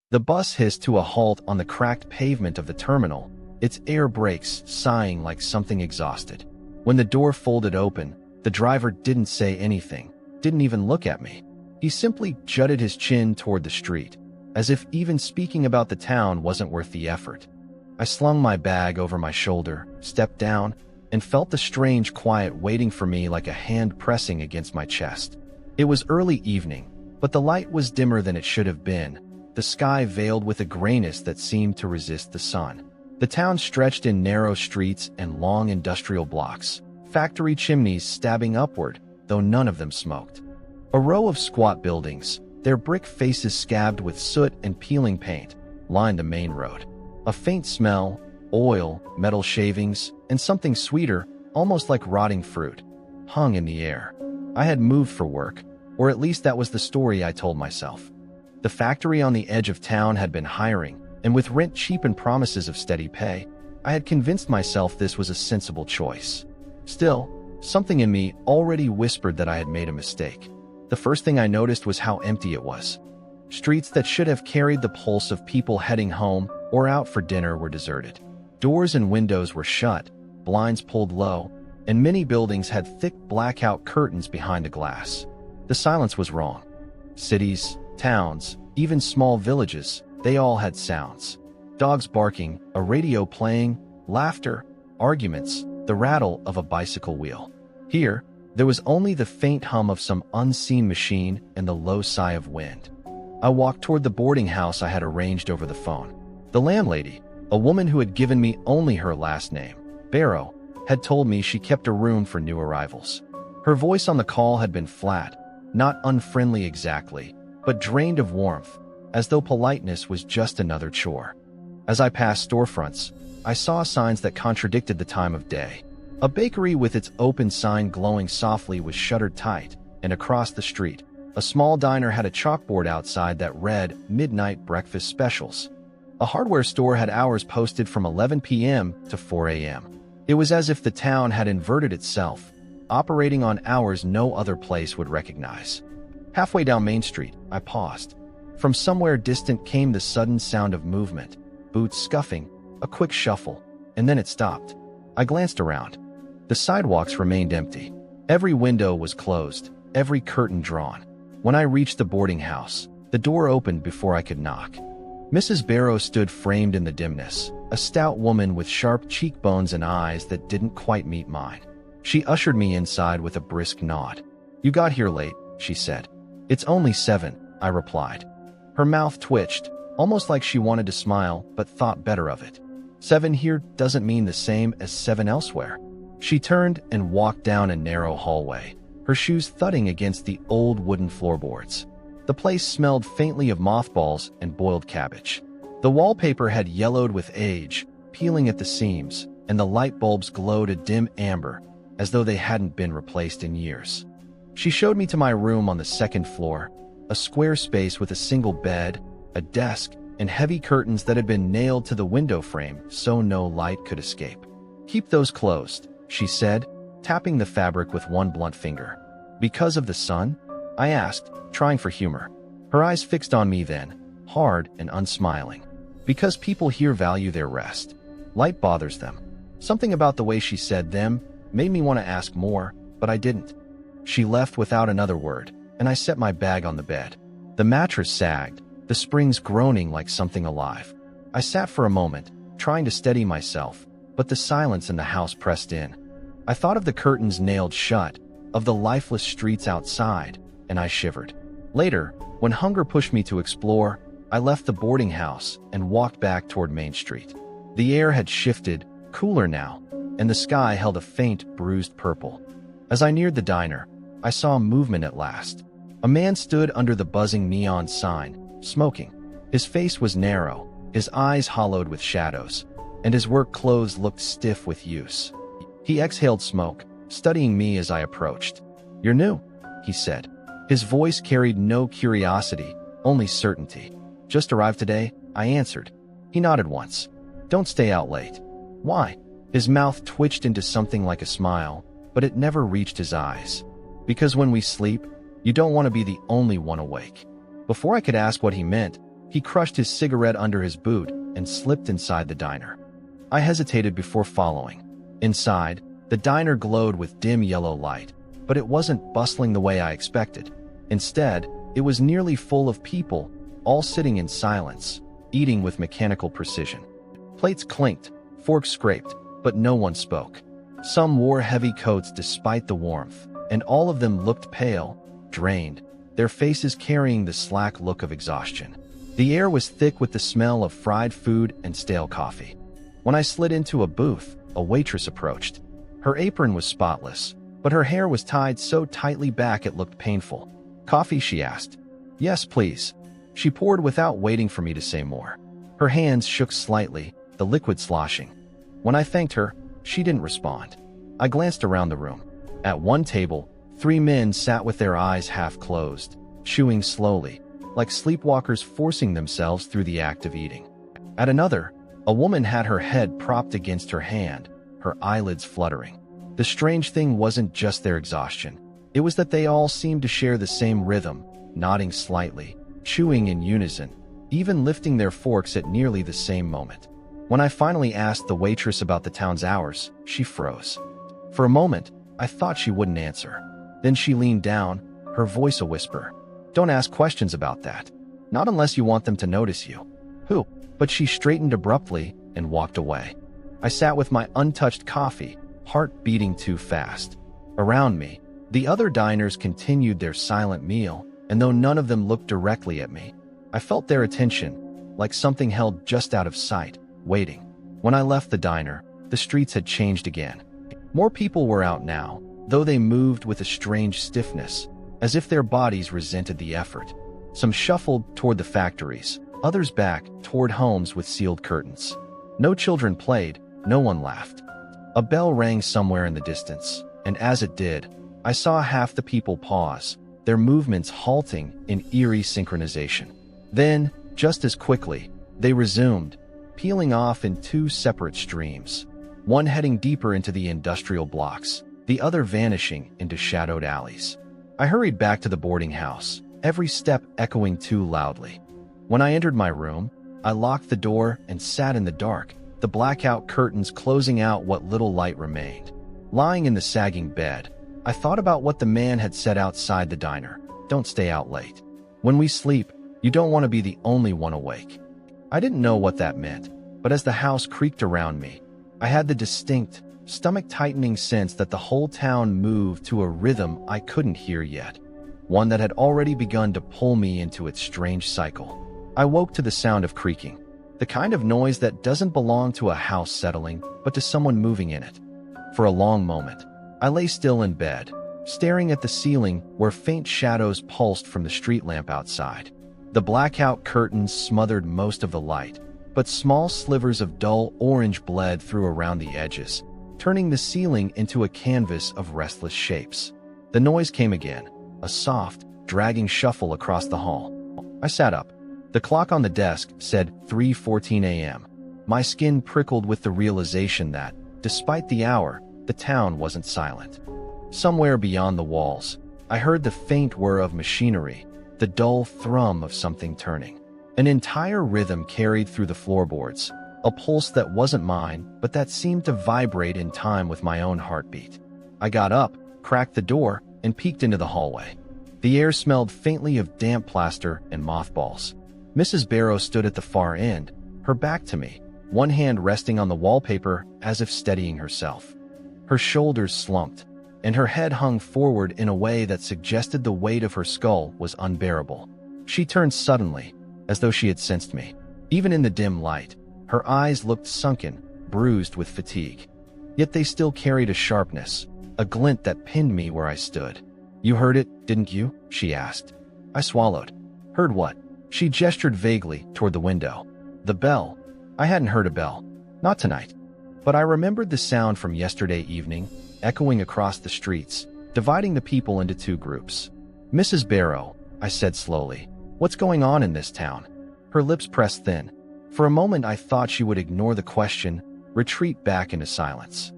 The bus hissed to a halt on the cracked pavement of the terminal, its air brakes sighing like something exhausted. When the door folded open, the driver didn't say anything, didn't even look at me. He simply jutted his chin toward the street, as if even speaking about the town wasn't worth the effort. I slung my bag over my shoulder, stepped down, and felt the strange quiet waiting for me like a hand pressing against my chest. It was early evening, but the light was dimmer than it should have been, the sky veiled with a grayness that seemed to resist the sun. The town stretched in narrow streets and long industrial blocks, factory chimneys stabbing upward, though none of them smoked. A row of squat buildings, their brick faces scabbed with soot and peeling paint, lined the main road. A faint smell, oil, metal shavings, and something sweeter, almost like rotting fruit, hung in the air. I had moved for work, or at least that was the story I told myself. The factory on the edge of town had been hiring, and with rent cheap and promises of steady pay, I had convinced myself this was a sensible choice. Still, something in me already whispered that I had made a mistake. The first thing I noticed was how empty it was. Streets that should have carried the pulse of people heading home or out for dinner were deserted. Doors and windows were shut, blinds pulled low, and many buildings had thick blackout curtains behind the glass. The silence was wrong. Cities, towns, even small villages, they all had sounds. Dogs barking, a radio playing, laughter, arguments, the rattle of a bicycle wheel. Here, there was only the faint hum of some unseen machine and the low sigh of wind. I walked toward the boarding house I had arranged over the phone. The landlady, a woman who had given me only her last name, Barrow, had told me she kept a room for new arrivals. Her voice on the call had been flat, not unfriendly exactly, but drained of warmth, as though politeness was just another chore. As I passed storefronts, I saw signs that contradicted the time of day. A bakery with its open sign glowing softly was shuttered tight, and across the street, a small diner had a chalkboard outside that read "Midnight Breakfast Specials." A hardware store had hours posted from 11 p.m. to 4 a.m. It was as if the town had inverted itself, operating on hours no other place would recognize. Halfway down Main Street, I paused. From somewhere distant came the sudden sound of movement, boots scuffing, a quick shuffle, and then it stopped. I glanced around. The sidewalks remained empty. Every window was closed, every curtain drawn. When I reached the boarding house, the door opened before I could knock. Mrs. Barrow stood framed in the dimness, a stout woman with sharp cheekbones and eyes that didn't quite meet mine. She ushered me inside with a brisk nod. "You got here late," she said. "It's only 7, I replied. Her mouth twitched, almost like she wanted to smile but thought better of it. 7 here doesn't mean the same as 7 elsewhere. She turned and walked down a narrow hallway, her shoes thudding against the old wooden floorboards. The place smelled faintly of mothballs and boiled cabbage. The wallpaper had yellowed with age, peeling at the seams, and the light bulbs glowed a dim amber, as though they hadn't been replaced in years. She showed me to my room on the 2nd floor, a square space with a single bed, a desk, and heavy curtains that had been nailed to the window frame so no light could escape. "Keep those closed," she said, tapping the fabric with one blunt finger. "Because of the sun?" I asked, trying for humor. Her eyes fixed on me then, hard and unsmiling. "Because people here value their rest. Light bothers them." Something about the way she said "them" made me want to ask more, but I didn't. She left without another word, and I set my bag on the bed. The mattress sagged, the springs groaning like something alive. I sat for a moment, trying to steady myself, but the silence in the house pressed in. I thought of the curtains nailed shut, of the lifeless streets outside, and I shivered. Later, when hunger pushed me to explore, I left the boarding house and walked back toward Main Street. The air had shifted, cooler now, and the sky held a faint, bruised purple. As I neared the diner, I saw movement at last. A man stood under the buzzing neon sign, smoking. His face was narrow, his eyes hollowed with shadows, and his work clothes looked stiff with use. He exhaled smoke, studying me as I approached. "You're new," he said. His voice carried no curiosity, only certainty. "Just arrived today," I answered. He nodded once. "Don't stay out late." "Why?" His mouth twitched into something like a smile, but it never reached his eyes. "Because when we sleep, you don't want to be the only one awake." Before I could ask what he meant, He crushed his cigarette under his boot and slipped inside the diner. I hesitated before following. Inside, the diner glowed with dim yellow light, but it wasn't bustling the way I expected. Instead, it was nearly full of people, all sitting in silence, eating with mechanical precision. Plates clinked, forks scraped, but no one spoke. Some wore heavy coats despite the warmth, and all of them looked pale, drained, their faces carrying the slack look of exhaustion. The air was thick with the smell of fried food and stale coffee. When I slid into a booth, a waitress approached. Her apron was spotless, but her hair was tied so tightly back it looked painful. "Coffee?" she asked. "Yes, please." She poured without waiting for me to say more. Her hands shook slightly, the liquid sloshing. When I thanked her, she didn't respond. I glanced around the room. At one table, 3 men sat with their eyes half closed, chewing slowly, like sleepwalkers forcing themselves through the act of eating. At another, a woman had her head propped against her hand, her eyelids fluttering. The strange thing wasn't just their exhaustion. It was that they all seemed to share the same rhythm, nodding slightly, chewing in unison, even lifting their forks at nearly the same moment. When I finally asked the waitress about the town's hours, she froze. For a moment, I thought she wouldn't answer. Then she leaned down, her voice a whisper. "Don't ask questions about that. Not unless you want them to notice you." "Who?" But she straightened abruptly and walked away. I sat with my untouched coffee, heart beating too fast. Around me, the other diners continued their silent meal, and though none of them looked directly at me, I felt their attention, like something held just out of sight, waiting. When I left the diner, the streets had changed again. More people were out now, though they moved with a strange stiffness, as if their bodies resented the effort. Some shuffled toward the factories, others back toward homes with sealed curtains. No children played, no one laughed. A bell rang somewhere in the distance, and as it did, I saw half the people pause, their movements halting in eerie synchronization. Then, just as quickly, they resumed, peeling off in 2 separate streams, one heading deeper into the industrial blocks, the other vanishing into shadowed alleys. I hurried back to the boarding house, every step echoing too loudly. When I entered my room, I locked the door and sat in the dark, the blackout curtains closing out what little light remained. Lying in the sagging bed, I thought about what the man had said outside the diner. "Don't stay out late. When we sleep, you don't want to be the only one awake." I didn't know what that meant, but as the house creaked around me, I had the distinct, stomach-tightening sense that the whole town moved to a rhythm I couldn't hear yet, one that had already begun to pull me into its strange cycle. I woke to the sound of creaking, the kind of noise that doesn't belong to a house settling, but to someone moving in it. For a long moment, I lay still in bed, staring at the ceiling where faint shadows pulsed from the street lamp outside. The blackout curtains smothered most of the light, but small slivers of dull orange bled through around the edges, turning the ceiling into a canvas of restless shapes. The noise came again, a soft, dragging shuffle across the hall. I sat up. The clock on the desk said 3:14 a.m. My skin prickled with the realization that, despite the hour, the town wasn't silent. Somewhere beyond the walls, I heard the faint whir of machinery, the dull thrum of something turning. An entire rhythm carried through the floorboards, a pulse that wasn't mine, but that seemed to vibrate in time with my own heartbeat. I got up, cracked the door, and peeked into the hallway. The air smelled faintly of damp plaster and mothballs. Mrs. Barrow stood at the far end, her back to me, one hand resting on the wallpaper as if steadying herself. Her shoulders slumped, and her head hung forward in a way that suggested the weight of her skull was unbearable. She turned suddenly, as though she had sensed me. Even in the dim light, her eyes looked sunken, bruised with fatigue. Yet they still carried a sharpness, a glint that pinned me where I stood. "You heard it, didn't you?" she asked. I swallowed. "Heard what?" She gestured vaguely toward the window. "The bell." I hadn't heard a bell. Not tonight. But I remembered the sound from yesterday evening, echoing across the streets, dividing the people into 2 groups. "Mrs. Barrow," I said slowly, "what's going on in this town?" Her lips pressed thin. For a moment I thought she would ignore the question, retreat back into silence.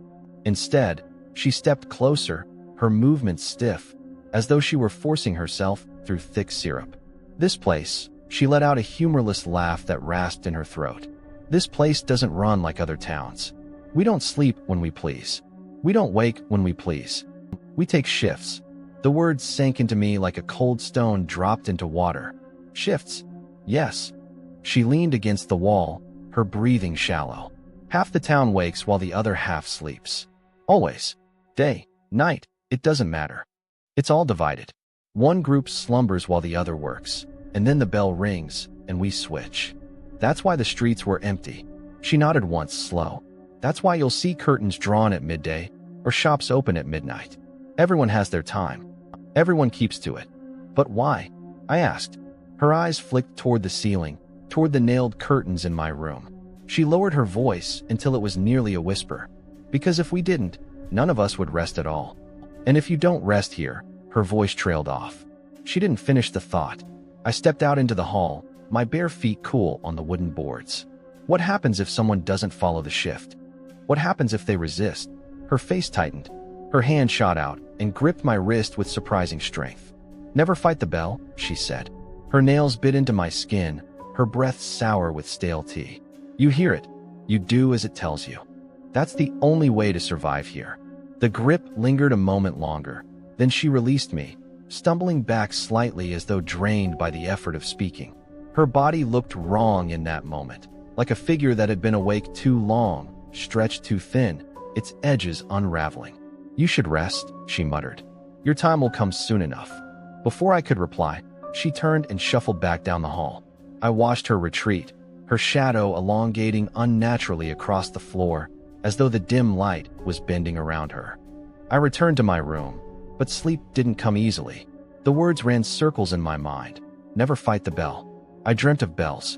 Instead, she stepped closer, her movements stiff, as though she were forcing herself through thick syrup. "This place," She let out a humorless laugh that rasped in her throat. This place doesn't run like other towns. We don't sleep when we please. We don't wake when we please. We take shifts. The words sank into me like a cold stone dropped into water. Shifts. Yes. She leaned against the wall, her breathing shallow. Half the town wakes while the other half sleeps. Always. Day, night, it doesn't matter. It's all divided. One group slumbers while the other works, and then the bell rings, and we switch. That's why the streets were empty. She nodded once, slow. That's why you'll see curtains drawn at midday, or shops open at midnight. Everyone has their time. Everyone keeps to it. But why? I asked. Her eyes flicked toward the ceiling, toward the nailed curtains in my room. She lowered her voice until it was nearly a whisper. Because if we didn't, none of us would rest at all. And if you don't rest here, her voice trailed off. She didn't finish the thought. I stepped out into the hall, my bare feet cool on the wooden boards. What happens if someone doesn't follow the shift? What happens if they resist? Her face tightened. Her hand shot out and gripped my wrist with surprising strength. Never fight the bell, she said. Her nails bit into my skin, her breath sour with stale tea. You hear it. You do as it tells you. That's the only way to survive here. The grip lingered a moment longer. Then she released me, stumbling back slightly as though drained by the effort of speaking. Her body looked wrong in that moment, like a figure that had been awake too long, stretched too thin, its edges unraveling. You should rest, she muttered. Your time will come soon enough. Before I could reply, she turned and shuffled back down the hall. I watched her retreat, her shadow elongating unnaturally across the floor, as though the dim light was bending around her. I returned to my room, but sleep didn't come easily. The words ran circles in my mind. Never fight the bell. I dreamt of bells.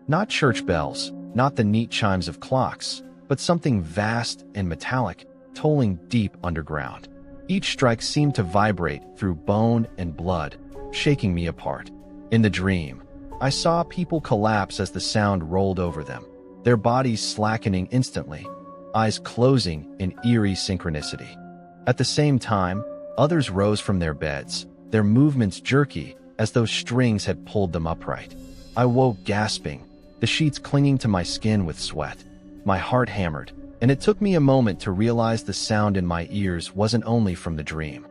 Not church bells, not the neat chimes of clocks, but something vast and metallic, tolling deep underground. Each strike seemed to vibrate through bone and blood, shaking me apart. In the dream, I saw people collapse as the sound rolled over them, their bodies slackening instantly, eyes closing in eerie synchronicity. At the same time, others rose from their beds, their movements jerky, as though strings had pulled them upright. I woke gasping, the sheets clinging to my skin with sweat. My heart hammered, and it took me a moment to realize the sound in my ears wasn't only from the dream.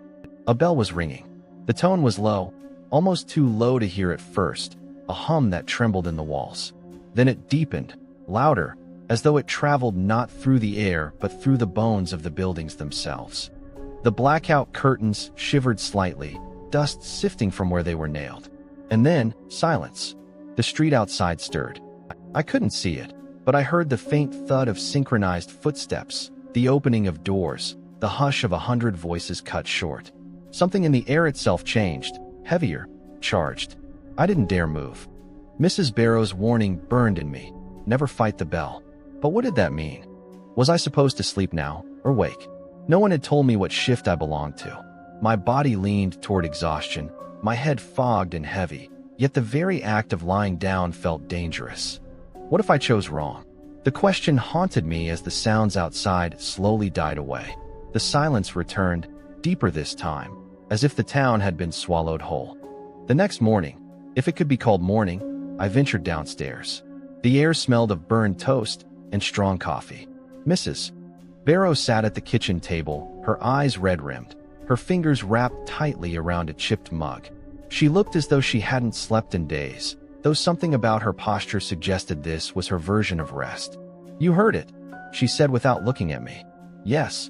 A bell was ringing. The tone was low, almost too low to hear at first, a hum that trembled in the walls. Then it deepened, louder, as though it traveled not through the air but through the bones of the buildings themselves. The blackout curtains shivered slightly, dust sifting from where they were nailed. And then, silence. The street outside stirred. I couldn't see it, but I heard the faint thud of synchronized footsteps, the opening of doors, the hush of 100 voices cut short. Something in the air itself changed, heavier, charged. I didn't dare move. Mrs. Barrow's warning burned in me. Never fight the bell. But what did that mean? Was I supposed to sleep now, or wake? No one had told me what shift I belonged to. My body leaned toward exhaustion, my head fogged and heavy, yet the very act of lying down felt dangerous. What if I chose wrong? The question haunted me as the sounds outside slowly died away. The silence returned, deeper this time, as if the town had been swallowed whole. The next morning, if it could be called morning, I ventured downstairs. The air smelled of burned toast and strong coffee. Mrs. Barrow sat at the kitchen table, her eyes red-rimmed, her fingers wrapped tightly around a chipped mug. She looked as though she hadn't slept in days, though something about her posture suggested this was her version of rest. You heard it, she said without looking at me. Yes.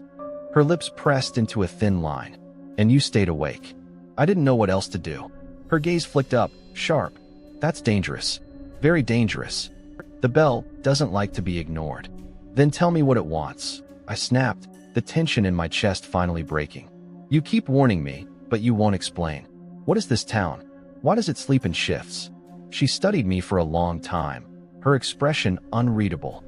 Her lips pressed into a thin line. And you stayed awake. I didn't know what else to do. Her gaze flicked up, sharp. That's dangerous. Very dangerous. The bell doesn't like to be ignored. Then tell me what it wants. I snapped, the tension in my chest finally breaking. You keep warning me, but you won't explain. What is this town? Why does it sleep in shifts? She studied me for a long time, her expression unreadable.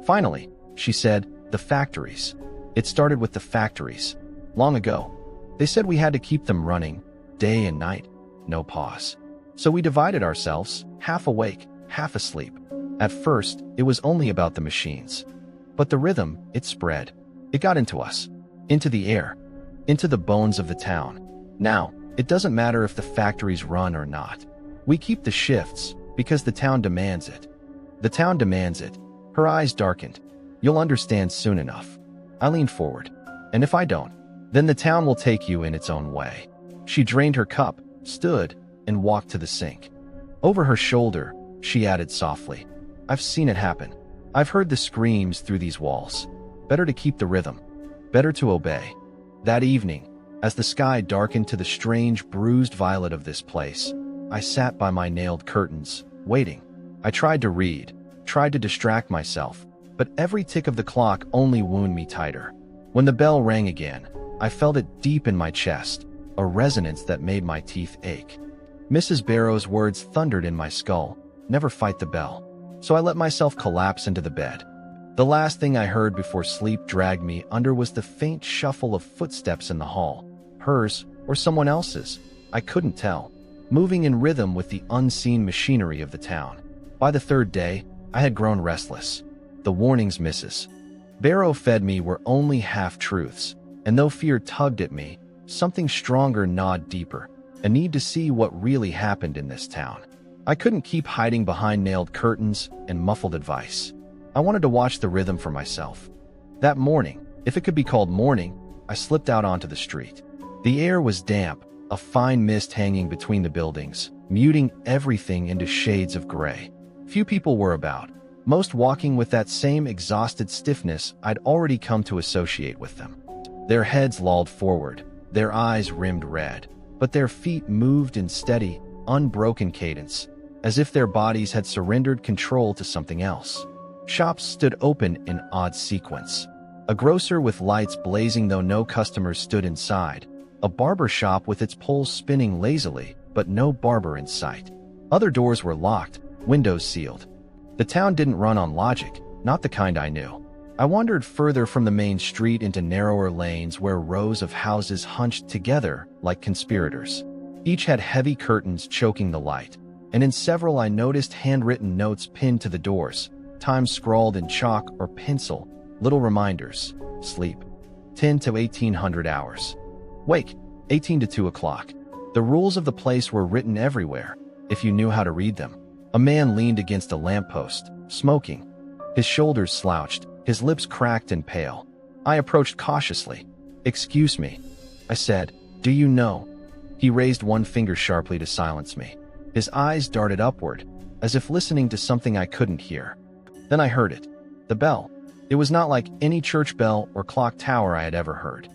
Finally, she said, the factories. It started with the factories. Long ago. They said we had to keep them running, day and night, no pause. So we divided ourselves, half awake, half asleep. At first, it was only about the machines. But the rhythm, it spread. It got into us, into the air, into the bones of the town. Now, it doesn't matter if the factories run or not. We keep the shifts, Because the town demands it. The town demands it. Her eyes darkened. You'll understand soon enough. I leaned forward. And if I don't, then the town will take you in its own way. She drained her cup, stood, and walked to the sink. Over her shoulder, she added softly, I've seen it happen. I've heard the screams through these walls. Better to keep the rhythm. Better to obey. That evening, as the sky darkened to the strange bruised violet of this place, I sat by my nailed curtains, waiting. I tried to read, tried to distract myself, but every tick of the clock only wound me tighter. When the bell rang again, I felt it deep in my chest, a resonance that made my teeth ache. Mrs. Barrow's words thundered in my skull, never fight the bell. So I let myself collapse into the bed. The last thing I heard before sleep dragged me under was the faint shuffle of footsteps in the hall. Hers or someone else's, I couldn't tell, moving in rhythm with the unseen machinery of the town. By the third day, I had grown restless. The warnings Mrs. Barrow fed me were only half-truths, and though fear tugged at me, something stronger gnawed deeper, a need to see what really happened in this town. I couldn't keep hiding behind nailed curtains and muffled advice. I wanted to watch the rhythm for myself. That morning, if it could be called morning, I slipped out onto the street. The air was damp, a fine mist hanging between the buildings, muting everything into shades of gray. Few people were about, most walking with that same exhausted stiffness I'd already come to associate with them. Their heads lolled forward, their eyes rimmed red, but their feet moved in steady, unbroken cadence, as if their bodies had surrendered control to something else. Shops stood open in odd sequence. A grocer with lights blazing though no customers stood inside. A barber shop with its poles spinning lazily, but no barber in sight. Other doors were locked, windows sealed. The town didn't run on logic, not the kind I knew. I wandered further from the main street into narrower lanes where rows of houses hunched together like conspirators. Each had heavy curtains choking the light, and in several I noticed handwritten notes pinned to the doors, times scrawled in chalk or pencil, little reminders. Sleep, 10 to 1800 hours. Wake, 18 to 2 o'clock. The rules of the place were written everywhere, if you knew how to read them. A man leaned against a lamppost, smoking. His shoulders slouched, his lips cracked and pale. I approached cautiously. Excuse me, I said. Do you know? He raised one finger sharply to silence me. His eyes darted upward, as if listening to something I couldn't hear. Then I heard it. The bell. It was not like any church bell or clock tower I had ever heard.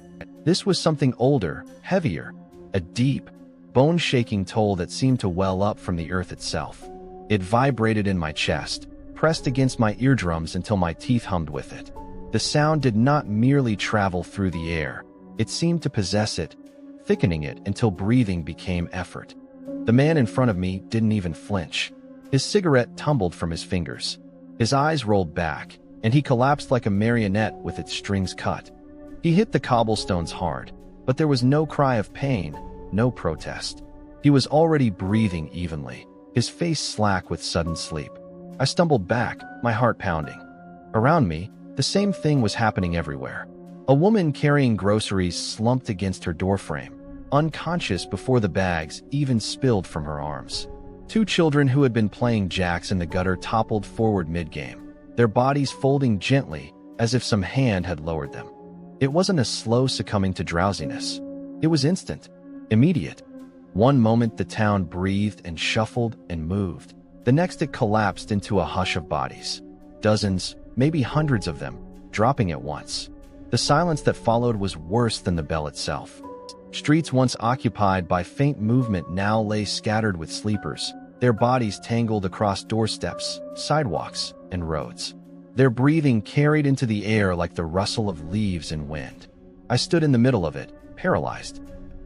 This was something older, heavier, a deep, bone-shaking toll that seemed to well up from the earth itself. It vibrated in my chest, pressed against my eardrums until my teeth hummed with it. The sound did not merely travel through the air. It seemed to possess it, thickening it until breathing became effort. The man in front of me didn't even flinch. His cigarette tumbled from his fingers. His eyes rolled back, and he collapsed like a marionette with its strings cut. He hit the cobblestones hard, but there was no cry of pain, no protest. He was already breathing evenly, his face slack with sudden sleep. I stumbled back, my heart pounding. Around me, the same thing was happening everywhere. A woman carrying groceries slumped against her doorframe, unconscious before the bags even spilled from her arms. Two children who had been playing jacks in the gutter toppled forward mid-game, their bodies folding gently as if some hand had lowered them. It wasn't a slow succumbing to drowsiness. It was instant, immediate. One moment the town breathed and shuffled and moved. The next it collapsed into a hush of bodies. Dozens, maybe hundreds of them, dropping at once. The silence that followed was worse than the bell itself. Streets once occupied by faint movement now lay scattered with sleepers, their bodies tangled across doorsteps, sidewalks, and roads. Their breathing carried into the air like the rustle of leaves in wind. I stood in the middle of it, paralyzed.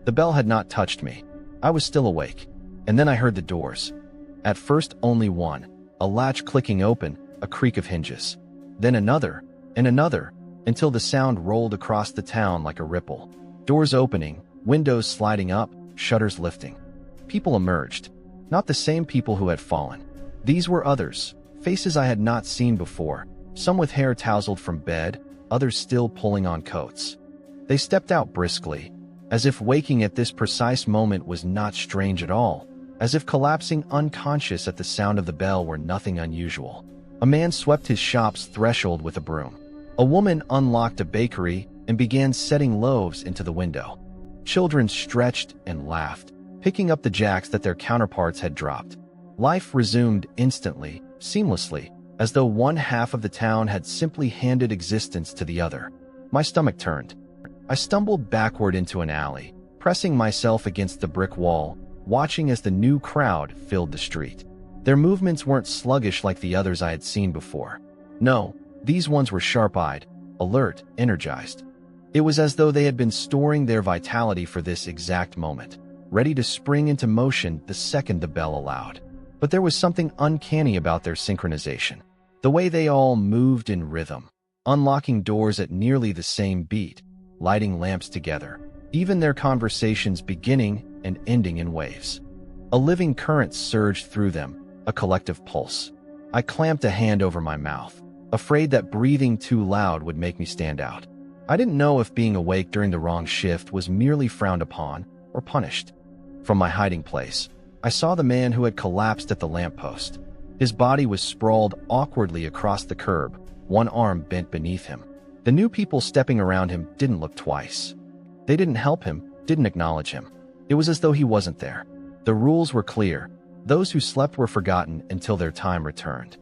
The bell had not touched me. I was still awake. And then I heard the doors. At first only one, a latch clicking open, a creak of hinges. Then another, and another, until the sound rolled across the town like a ripple. Doors opening, windows sliding up, shutters lifting. People emerged. Not the same people who had fallen. These were others, faces I had not seen before, some with hair tousled from bed, others still pulling on coats. They stepped out briskly, as if waking at this precise moment was not strange at all, as if collapsing unconscious at the sound of the bell were nothing unusual. A man swept his shop's threshold with a broom. A woman unlocked a bakery and began setting loaves into the window. Children stretched and laughed, picking up the jacks that their counterparts had dropped. Life resumed instantly, seamlessly, as though one half of the town had simply handed existence to the other. My stomach turned. I stumbled backward into an alley, pressing myself against the brick wall, watching as the new crowd filled the street. Their movements weren't sluggish like the others I had seen before. No, these ones were sharp-eyed, alert, energized. It was as though they had been storing their vitality for this exact moment, ready to spring into motion the second the bell allowed. But there was something uncanny about their synchronization. The way they all moved in rhythm, unlocking doors at nearly the same beat, lighting lamps together, even their conversations beginning and ending in waves. A living current surged through them, a collective pulse. I clamped a hand over my mouth, afraid that breathing too loud would make me stand out. I didn't know if being awake during the wrong shift was merely frowned upon or punished. From my hiding place, I saw the man who had collapsed at the lamppost. His body was sprawled awkwardly across the curb, one arm bent beneath him. The new people stepping around him didn't look twice. They didn't help him, didn't acknowledge him. It was as though he wasn't there. The rules were clear. Those who slept were forgotten until their time returned.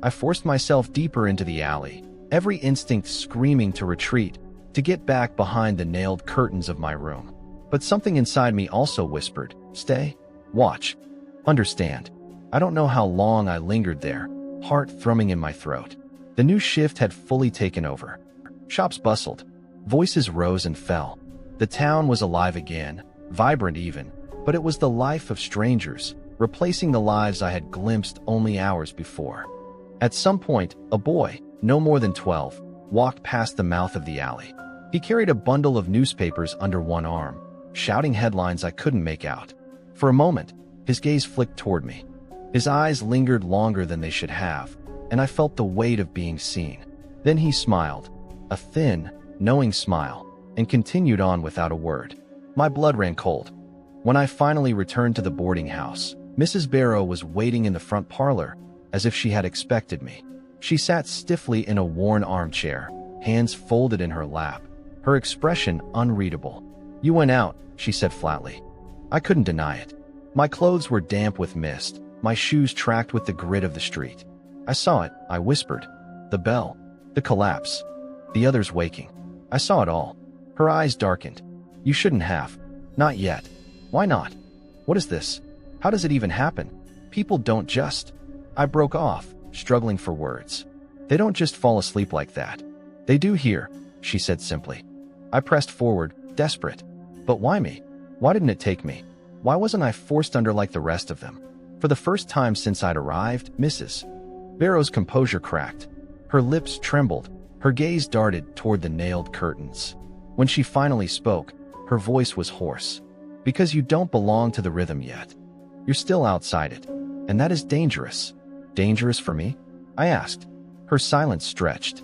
I forced myself deeper into the alley, every instinct screaming to retreat, to get back behind the nailed curtains of my room. But something inside me also whispered, "Stay, watch, understand." I don't know how long I lingered there, heart thrumming in my throat. The new shift had fully taken over. Shops bustled. Voices rose and fell. The town was alive again, vibrant even, but it was the life of strangers, replacing the lives I had glimpsed only hours before. At some point, a boy, no more than 12, walked past the mouth of the alley. He carried a bundle of newspapers under one arm, shouting headlines I couldn't make out. For a moment, his gaze flicked toward me. His eyes lingered longer than they should have, and I felt the weight of being seen. Then he smiled, a thin, knowing smile, and continued on without a word. My blood ran cold. When I finally returned to the boarding house, Mrs. Barrow was waiting in the front parlor, as if she had expected me. She sat stiffly in a worn armchair, hands folded in her lap, her expression unreadable. "You went out," she said flatly. I couldn't deny it. My clothes were damp with mist, my shoes tracked with the grit of the street. "I saw it," I whispered. "The bell, the collapse, the others waking. I saw it all." Her eyes darkened. "You shouldn't have. Not yet." "Why not? What is this? How does it even happen? People don't just..." I broke off, struggling for words. "They don't just fall asleep like that. They do here," she said simply. I pressed forward, desperate. But why me? Why didn't it take me? Why wasn't I forced under like the rest of them? For the first time since I'd arrived, Mrs. Barrow's composure cracked. Her lips trembled, her gaze darted toward the nailed curtains. When she finally spoke, her voice was hoarse. "Because you don't belong to the rhythm yet. You're still outside it. And that is dangerous." "Dangerous for me?" I asked. Her silence stretched.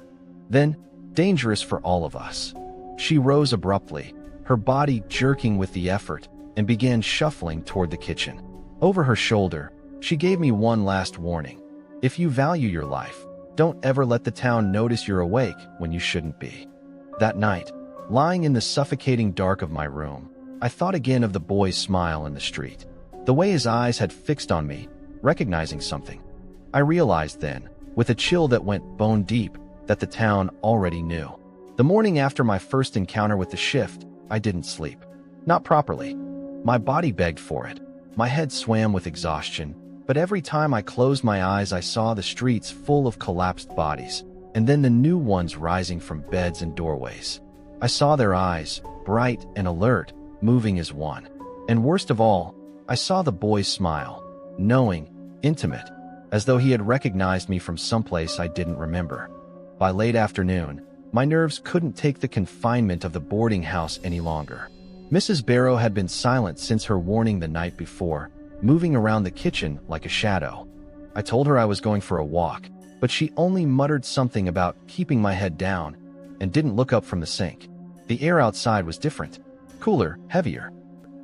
"Then, dangerous for all of us." She rose abruptly, her body jerking with the effort, and began shuffling toward the kitchen. Over her shoulder, she gave me one last warning. "If you value your life, don't ever let the town notice you're awake when you shouldn't be." That night, lying in the suffocating dark of my room, I thought again of the boy's smile in the street. The way his eyes had fixed on me, recognizing something. I realized then, with a chill that went bone deep, that the town already knew. The morning after my first encounter with the shift, I didn't sleep. Not properly. My body begged for it. My head swam with exhaustion, but every time I closed my eyes I saw the streets full of collapsed bodies, and then the new ones rising from beds and doorways. I saw their eyes, bright and alert, moving as one. And worst of all, I saw the boy's smile, knowing, intimate, as though he had recognized me from someplace I didn't remember. By late afternoon, my nerves couldn't take the confinement of the boarding house any longer. Mrs. Barrow had been silent since her warning the night before, moving around the kitchen like a shadow. I told her I was going for a walk, but she only muttered something about keeping my head down and didn't look up from the sink. The air outside was different, cooler, heavier.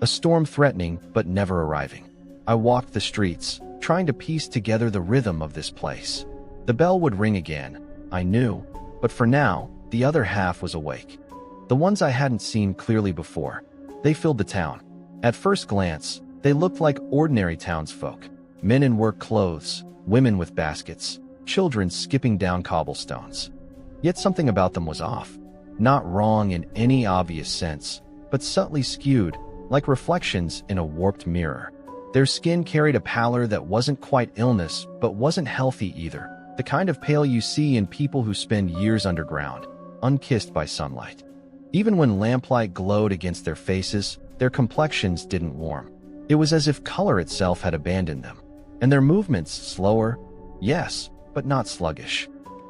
A storm threatening but never arriving. I walked the streets, trying to piece together the rhythm of this place. The bell would ring again, I knew, but for now, the other half was awake. The ones I hadn't seen clearly before. They filled the town. At first glance, they looked like ordinary townsfolk. Men in work clothes, women with baskets, children skipping down cobblestones. Yet something about them was off. Not wrong in any obvious sense, but subtly skewed, like reflections in a warped mirror. Their skin carried a pallor that wasn't quite illness, but wasn't healthy either. The kind of pale you see in people who spend years underground, unkissed by sunlight. Even when lamplight glowed against their faces, their complexions didn't warm. It was as if color itself had abandoned them. And their movements slower, yes, but not sluggish.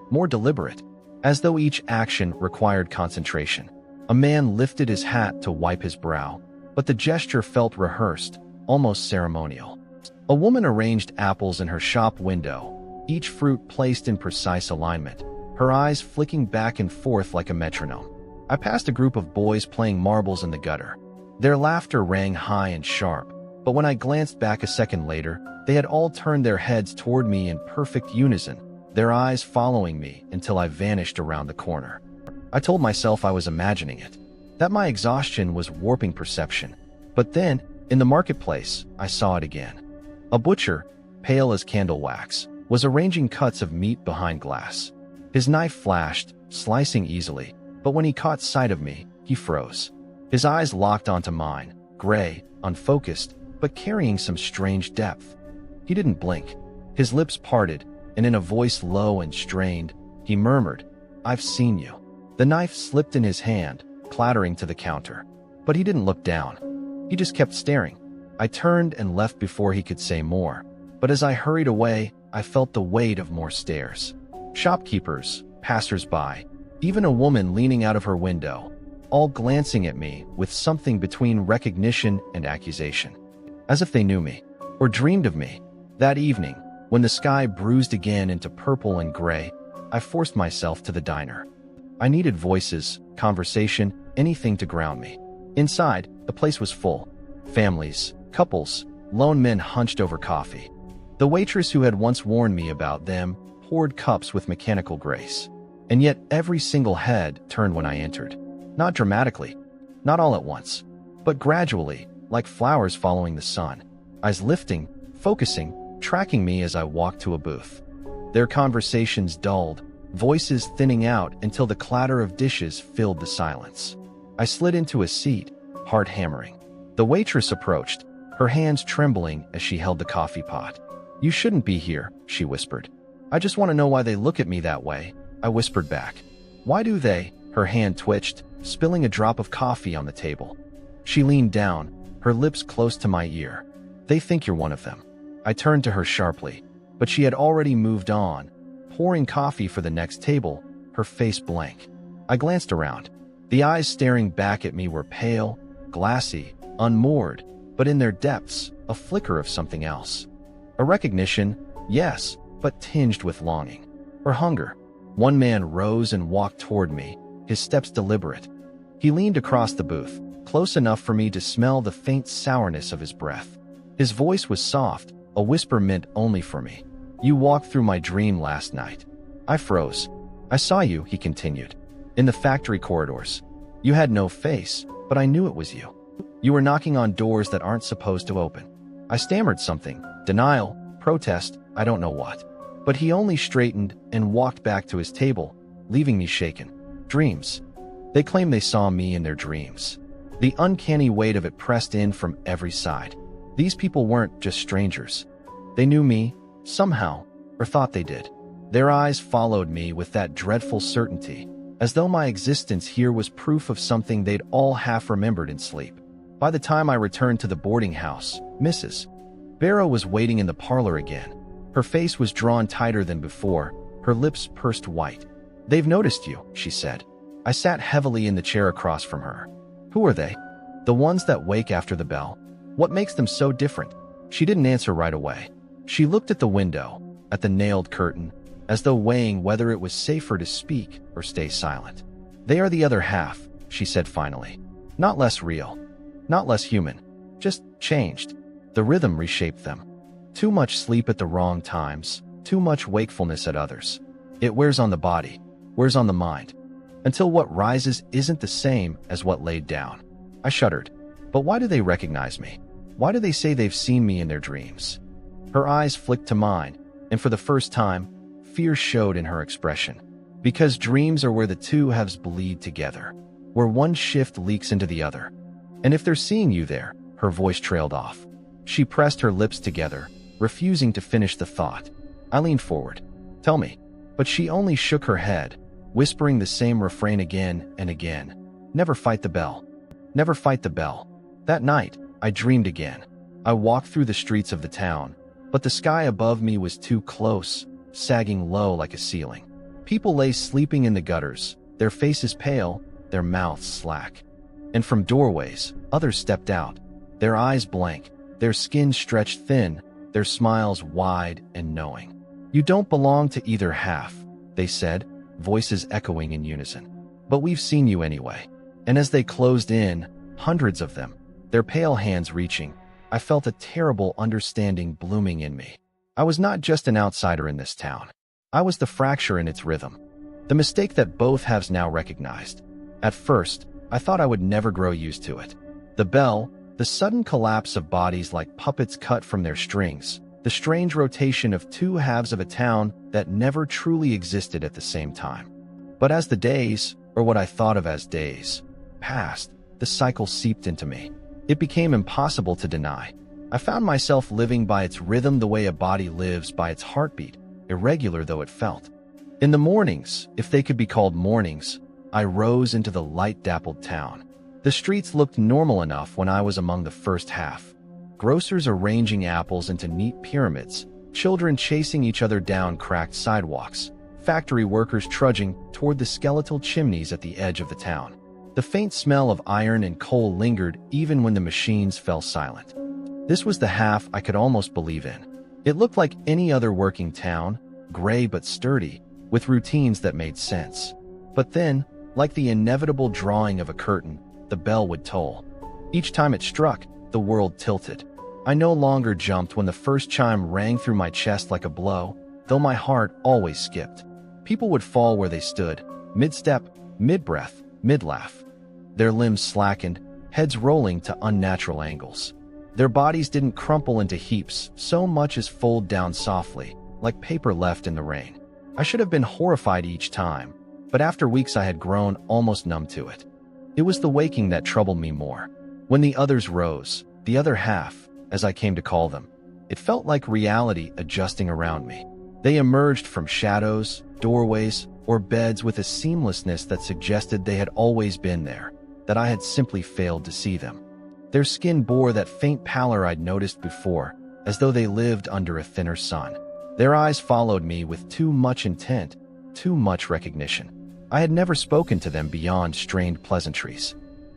More deliberate, as though each action required concentration. A man lifted his hat to wipe his brow, but the gesture felt rehearsed, almost ceremonial. A woman arranged apples in her shop window, each fruit placed in precise alignment, her eyes flicking back and forth like a metronome. I passed a group of boys playing marbles in the gutter. Their laughter rang high and sharp, but when I glanced back a second later, they had all turned their heads toward me in perfect unison, their eyes following me until I vanished around the corner. I told myself I was imagining it, that my exhaustion was warping perception. But then, in the marketplace, I saw it again. A butcher, pale as candle wax, was arranging cuts of meat behind glass. His knife flashed, slicing easily, but when he caught sight of me, he froze. His eyes locked onto mine, gray, unfocused, but carrying some strange depth. He didn't blink. His lips parted, and in a voice low and strained, he murmured, "I've seen you." The knife slipped in his hand, clattering to the counter. But he didn't look down. He just kept staring. I turned and left before he could say more. But as I hurried away, I felt the weight of more stares. Shopkeepers, passers-by, even a woman leaning out of her window, all glancing at me with something between recognition and accusation. As if they knew me, or dreamed of me. That evening, when the sky bruised again into purple and gray, I forced myself to the diner. I needed voices, conversation, anything to ground me. Inside, the place was full. Families, couples, lone men hunched over coffee. The waitress who had once warned me about them poured cups with mechanical grace. And yet every single head turned when I entered. Not dramatically, not all at once, but gradually, like flowers following the sun. Eyes lifting, focusing, tracking me as I walked to a booth. Their conversations dulled, voices thinning out until the clatter of dishes filled the silence. I slid into a seat, heart hammering. The waitress approached, her hands trembling as she held the coffee pot. "You shouldn't be here," she whispered. "I just want to know why they look at me that way," I whispered back. "Why do they?" Her hand twitched, spilling a drop of coffee on the table. She leaned down, her lips close to my ear. "They think you're one of them." I turned to her sharply, but she had already moved on, pouring coffee for the next table, her face blank. I glanced around. The eyes staring back at me were pale, glassy, unmoored, but in their depths, a flicker of something else. A recognition, yes, but tinged with longing. Or hunger. One man rose and walked toward me, his steps deliberate. He leaned across the booth, close enough for me to smell the faint sourness of his breath. His voice was soft, a whisper meant only for me. "You walked through my dream last night." I froze. "I saw you," he continued. "In the factory corridors. You had no face, but I knew it was you. You were knocking on doors that aren't supposed to open." I stammered something, denial, protest, I don't know what. But he only straightened and walked back to his table, leaving me shaken. Dreams. They claim they saw me in their dreams. The uncanny weight of it pressed in from every side. These people weren't just strangers. They knew me, somehow, or thought they did. Their eyes followed me with that dreadful certainty, as though my existence here was proof of something they'd all half remembered in sleep. By the time I returned to the boarding house, Mrs. Barrow was waiting in the parlor again. Her face was drawn tighter than before, her lips pursed white. "They've noticed you," she said. I sat heavily in the chair across from her. "Who are they?" "The ones that wake after the bell." "What makes them so different?" She didn't answer right away. She looked at the window, at the nailed curtain, as though weighing whether it was safer to speak or stay silent. "They are the other half," she said finally. "Not less real. Not less human. Just changed." The rhythm reshaped them. Too much sleep at the wrong times, too much wakefulness at others. It wears on the body, wears on the mind, until what rises isn't the same as what laid down. I shuddered. But why do they recognize me? Why do they say they've seen me in their dreams? Her eyes flicked to mine, and for the first time, fear showed in her expression. Because dreams are where the two halves bleed together, where one shift leaks into the other. And if they're seeing you there, her voice trailed off. She pressed her lips together, refusing to finish the thought. I leaned forward. Tell me. But she only shook her head, whispering the same refrain again and again. Never fight the bell. Never fight the bell. That night, I dreamed again. I walked through the streets of the town, but the sky above me was too close, sagging low like a ceiling. People lay sleeping in the gutters, their faces pale, their mouths slack. And from doorways, others stepped out, their eyes blank, their skin stretched thin, their smiles wide and knowing. You don't belong to either half, they said, voices echoing in unison. But we've seen you anyway. And as they closed in, hundreds of them, their pale hands reaching, I felt a terrible understanding blooming in me. I was not just an outsider in this town. I was the fracture in its rhythm, the mistake that both halves now recognized. At first, I thought I would never grow used to it. The bell, the sudden collapse of bodies like puppets cut from their strings, the strange rotation of two halves of a town that never truly existed at the same time. But as the days, or what I thought of as days, passed, the cycle seeped into me. It became impossible to deny. I found myself living by its rhythm the way a body lives by its heartbeat, irregular though it felt. In the mornings, if they could be called mornings, I rose into the light-dappled town. The streets looked normal enough when I was among the first half. Grocers arranging apples into neat pyramids, children chasing each other down cracked sidewalks, factory workers trudging toward the skeletal chimneys at the edge of the town. The faint smell of iron and coal lingered even when the machines fell silent. This was the half I could almost believe in. It looked like any other working town, gray but sturdy, with routines that made sense. But then, like the inevitable drawing of a curtain, the bell would toll. Each time it struck, the world tilted. I no longer jumped when the first chime rang through my chest like a blow, though my heart always skipped. People would fall where they stood, mid-step, mid-breath, mid-laugh. Their limbs slackened, heads rolling to unnatural angles. Their bodies didn't crumple into heaps so much as fold down softly, like paper left in the rain. I should have been horrified each time, but after weeks I had grown almost numb to it. It was the waking that troubled me more. When the others rose, the other half, as I came to call them, it felt like reality adjusting around me. They emerged from shadows, doorways, or beds with a seamlessness that suggested they had always been there, that I had simply failed to see them. Their skin bore that faint pallor I'd noticed before, as though they lived under a thinner sun. Their eyes followed me with too much intent, too much recognition. I had never spoken to them beyond strained pleasantries.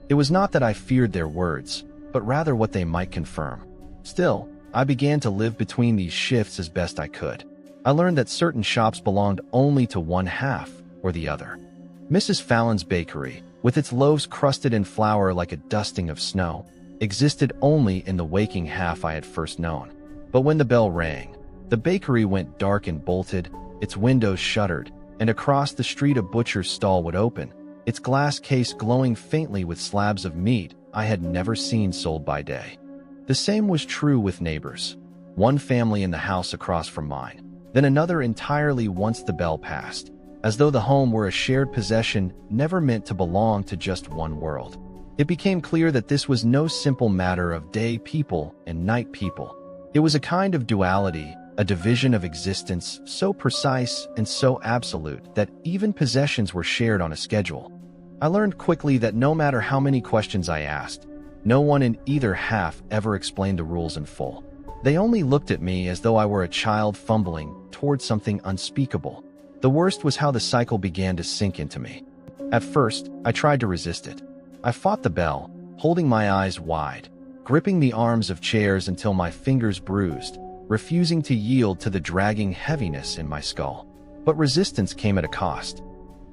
It was not that I feared their words, but rather what they might confirm. Still, I began to live between these shifts as best I could. I learned that certain shops belonged only to one half or the other. Mrs. Fallon's bakery, with its loaves crusted in flour like a dusting of snow, existed only in the waking half I had first known. But when the bell rang, the bakery went dark and bolted, its windows shuttered, and across the street a butcher's stall would open, its glass case glowing faintly with slabs of meat I had never seen sold by day. The same was true with neighbors. One family in the house across from mine, then another entirely once the bell passed, as though the home were a shared possession never meant to belong to just one world. It became clear that this was no simple matter of day people and night people. It was a kind of duality, a division of existence so precise and so absolute that even possessions were shared on a schedule. I learned quickly that no matter how many questions I asked, no one in either half ever explained the rules in full. They only looked at me as though I were a child fumbling toward something unspeakable. The worst was how the cycle began to sink into me. At first, I tried to resist it. I fought the bell, holding my eyes wide, gripping the arms of chairs until my fingers bruised, refusing to yield to the dragging heaviness in my skull. But resistance came at a cost.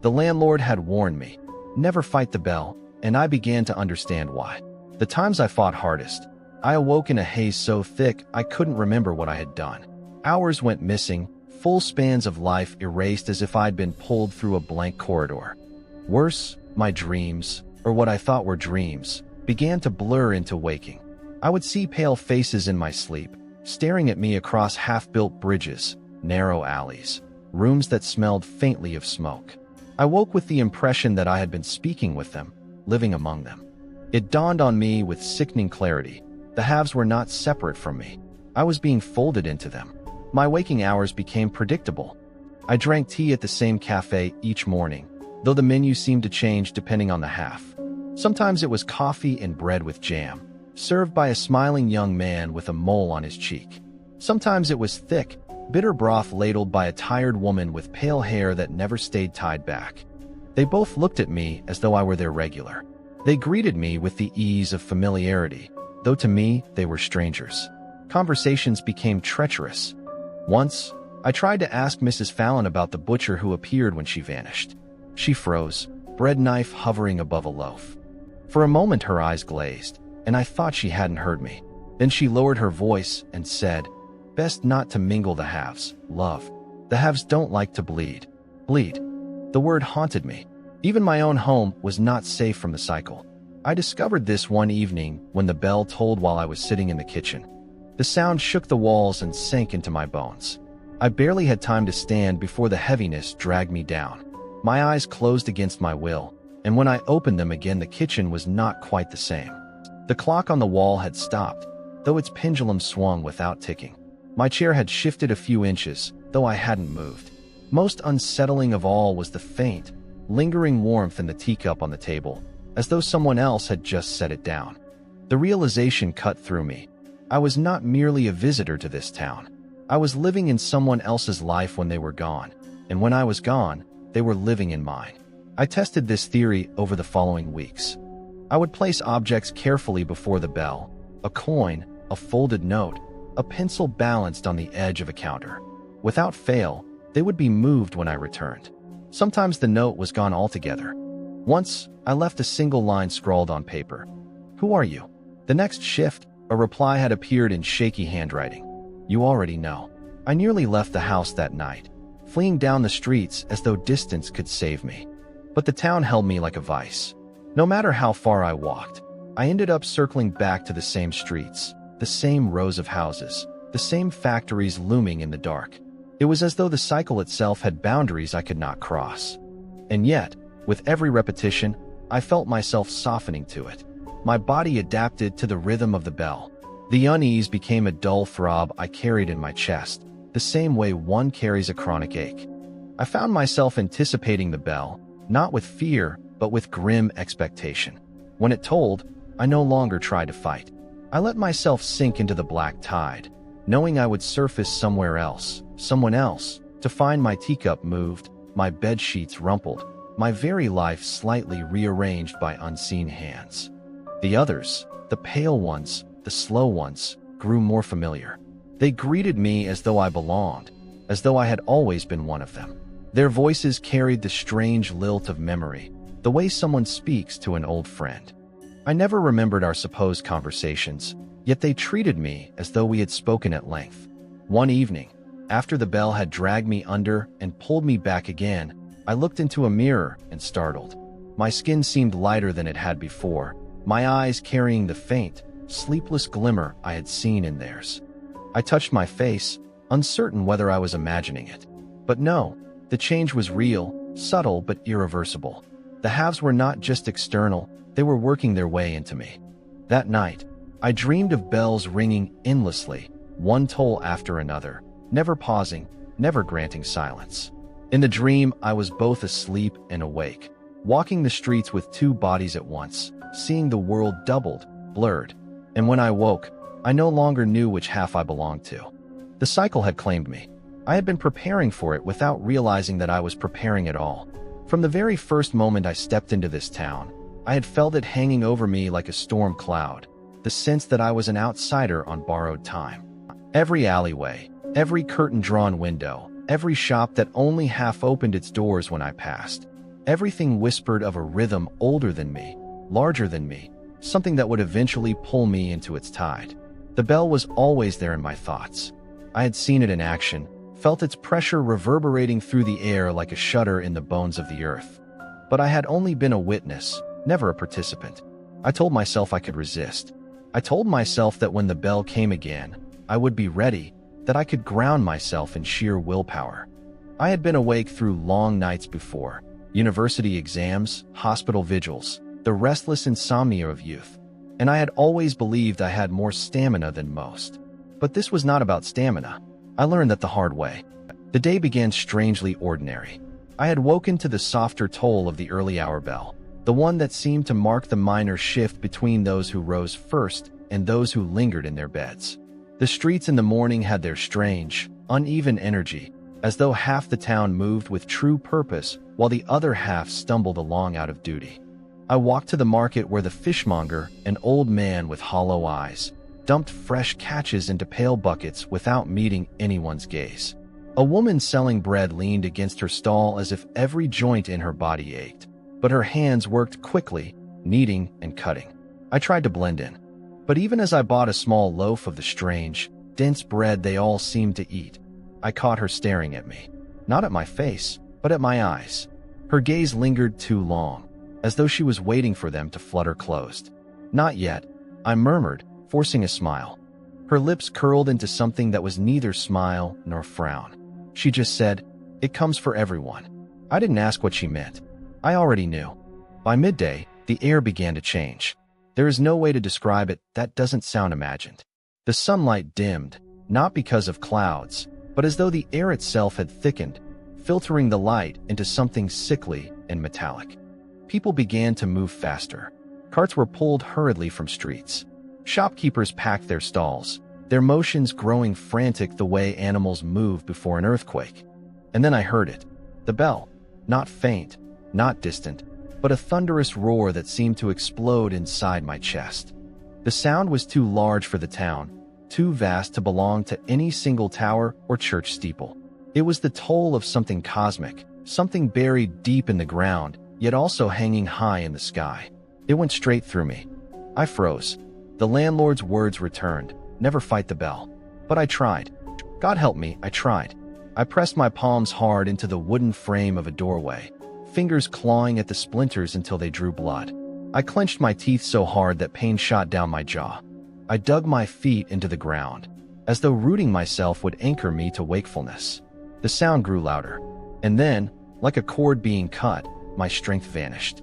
The landlord had warned me, never fight the bell, and I began to understand why. The times I fought hardest, I awoke in a haze so thick I couldn't remember what I had done. Hours went missing, full spans of life erased as if I'd been pulled through a blank corridor. Worse, my dreams, or what I thought were dreams, began to blur into waking. I would see pale faces in my sleep, staring at me across half-built bridges, narrow alleys, rooms that smelled faintly of smoke. I woke with the impression that I had been speaking with them, living among them. It dawned on me with sickening clarity. The halves were not separate from me. I was being folded into them. My waking hours became predictable. I drank tea at the same cafe each morning, though the menu seemed to change depending on the half. Sometimes it was coffee and bread with jam, served by a smiling young man with a mole on his cheek. Sometimes it was thick, bitter broth ladled by a tired woman with pale hair that never stayed tied back. They both looked at me as though I were their regular. They greeted me with the ease of familiarity, though to me they were strangers. Conversations became treacherous. Once, I tried to ask Mrs. Fallon about the butcher who appeared when she vanished. She froze, bread knife hovering above a loaf. For a moment her eyes glazed, and I thought she hadn't heard me. Then she lowered her voice and said, "Best not to mingle the halves, love. The halves don't like to bleed." Bleed. The word haunted me. Even my own home was not safe from the cycle. I discovered this one evening when the bell tolled while I was sitting in the kitchen. The sound shook the walls and sank into my bones. I barely had time to stand before the heaviness dragged me down. My eyes closed against my will, and when I opened them again, the kitchen was not quite the same. The clock on the wall had stopped, though its pendulum swung without ticking. My chair had shifted a few inches, though I hadn't moved. Most unsettling of all was the faint, lingering warmth in the teacup on the table, as though someone else had just set it down. The realization cut through me. I was not merely a visitor to this town. I was living in someone else's life when they were gone, and when I was gone, they were living in mine. I tested this theory over the following weeks. I would place objects carefully before the bell: a coin, a folded note, a pencil balanced on the edge of a counter. Without fail, they would be moved when I returned. Sometimes the note was gone altogether. Once, I left a single line scrawled on paper. "Who are you?" The next shift, a reply had appeared in shaky handwriting. "You already know." I nearly left the house that night, fleeing down the streets as though distance could save me. But the town held me like a vice. No matter how far I walked, I ended up circling back to the same streets, the same rows of houses, the same factories looming in the dark. It was as though the cycle itself had boundaries I could not cross. And yet, with every repetition, I felt myself softening to it. My body adapted to the rhythm of the bell. The unease became a dull throb I carried in my chest, the same way one carries a chronic ache. I found myself anticipating the bell, not with fear, but with grim expectation. When it tolled, I no longer tried to fight. I let myself sink into the black tide, knowing I would surface somewhere else, someone else, to find my teacup moved, my bed sheets rumpled, my very life slightly rearranged by unseen hands. The others, the pale ones, the slow ones, grew more familiar. They greeted me as though I belonged, as though I had always been one of them. Their voices carried the strange lilt of memory, the way someone speaks to an old friend. I never remembered our supposed conversations, yet they treated me as though we had spoken at length. One evening, after the bell had dragged me under and pulled me back again, I looked into a mirror and startled. My skin seemed lighter than it had before, my eyes carrying the faint, sleepless glimmer I had seen in theirs. I touched my face, uncertain whether I was imagining it. But no, the change was real, subtle but irreversible. The halves were not just external, they were working their way into me. That night, I dreamed of bells ringing endlessly, one toll after another, never pausing, never granting silence. In the dream, I was both asleep and awake, walking the streets with two bodies at once, seeing the world doubled, blurred. And when I woke, I no longer knew which half I belonged to. The cycle had claimed me. I had been preparing for it without realizing that I was preparing at all. From the very first moment I stepped into this town, I had felt it hanging over me like a storm cloud, the sense that I was an outsider on borrowed time. Every alleyway, every curtain-drawn window, every shop that only half opened its doors when I passed, everything whispered of a rhythm older than me, larger than me, something that would eventually pull me into its tide. The bell was always there in my thoughts. I had seen it in action, felt its pressure reverberating through the air like a shudder in the bones of the earth. But I had only been a witness, never a participant. I told myself I could resist. I told myself that when the bell came again, I would be ready, that I could ground myself in sheer willpower. I had been awake through long nights before, university exams, hospital vigils, the restless insomnia of youth, and I had always believed I had more stamina than most. But this was not about stamina. I learned that the hard way. The day began strangely ordinary. I had woken to the softer toll of the early hour bell, the one that seemed to mark the minor shift between those who rose first and those who lingered in their beds. The streets in the morning had their strange, uneven energy, as though half the town moved with true purpose while the other half stumbled along out of duty. I walked to the market where the fishmonger, an old man with hollow eyes, dumped fresh catches into pail buckets without meeting anyone's gaze. A woman selling bread leaned against her stall as if every joint in her body ached, but her hands worked quickly, kneading and cutting. I tried to blend in, but even as I bought a small loaf of the strange, dense bread they all seemed to eat, I caught her staring at me. Not at my face, but at my eyes. Her gaze lingered too long, as though she was waiting for them to flutter closed. "Not yet," I murmured, forcing a smile. Her lips curled into something that was neither smile nor frown. She just said, "It comes for everyone." I didn't ask what she meant. I already knew. By midday, the air began to change. There is no way to describe it that doesn't sound imagined. The sunlight dimmed, not because of clouds, but as though the air itself had thickened, filtering the light into something sickly and metallic. People began to move faster. Carts were pulled hurriedly from streets. Shopkeepers packed their stalls, their motions growing frantic the way animals move before an earthquake. And then I heard it. The bell. Not faint, not distant, but a thunderous roar that seemed to explode inside my chest. The sound was too large for the town, too vast to belong to any single tower or church steeple. It was the toll of something cosmic, something buried deep in the ground, yet also hanging high in the sky. It went straight through me. I froze. The landlord's words returned, "Never fight the bell." But I tried. God help me, I tried. I pressed my palms hard into the wooden frame of a doorway, fingers clawing at the splinters until they drew blood. I clenched my teeth so hard that pain shot down my jaw. I dug my feet into the ground, as though rooting myself would anchor me to wakefulness. The sound grew louder, and then, like a cord being cut, my strength vanished.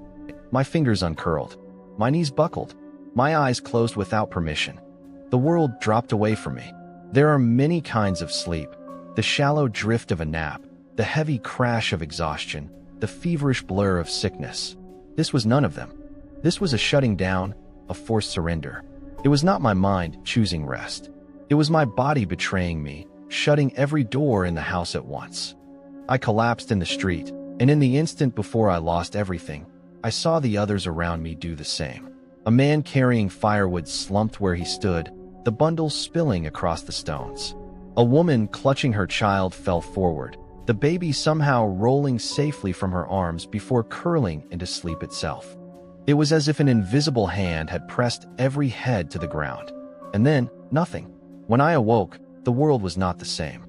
My fingers uncurled. My knees buckled. My eyes closed without permission. The world dropped away from me. There are many kinds of sleep. The shallow drift of a nap, the heavy crash of exhaustion, the feverish blur of sickness. This was none of them. This was a shutting down, a forced surrender. It was not my mind choosing rest. It was my body betraying me, shutting every door in the house at once. I collapsed in the street, and in the instant before I lost everything, I saw the others around me do the same. A man carrying firewood slumped where he stood, the bundle spilling across the stones. A woman clutching her child fell forward, the baby somehow rolling safely from her arms before curling into sleep itself. It was as if an invisible hand had pressed every head to the ground. And then, nothing. When I awoke, the world was not the same.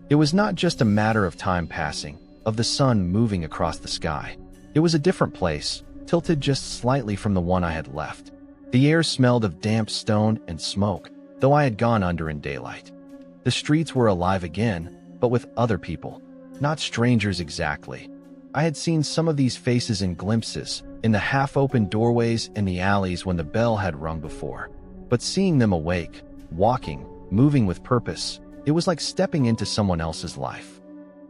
It was not just a matter of time passing, of the sun moving across the sky. It was a different place, tilted just slightly from the one I had left. The air smelled of damp stone and smoke, though I had gone under in daylight. The streets were alive again, but with other people, not strangers exactly. I had seen some of these faces in glimpses, in the half-open doorways in the alleys when the bell had rung before. But seeing them awake, walking, moving with purpose, it was like stepping into someone else's life.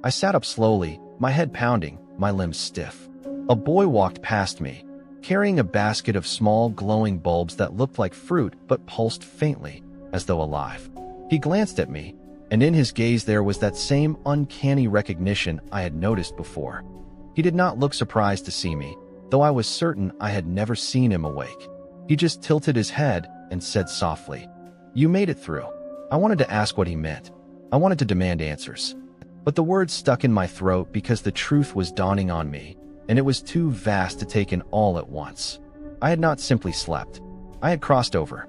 I sat up slowly, my head pounding, my limbs stiff. A boy walked past me, carrying a basket of small glowing bulbs that looked like fruit but pulsed faintly, as though alive. He glanced at me, and in his gaze there was that same uncanny recognition I had noticed before. He did not look surprised to see me, though I was certain I had never seen him awake. He just tilted his head and said softly, "You made it through." I wanted to ask what he meant. I wanted to demand answers. But the words stuck in my throat because the truth was dawning on me, and it was too vast to take in all at once. I had not simply slept. I had crossed over.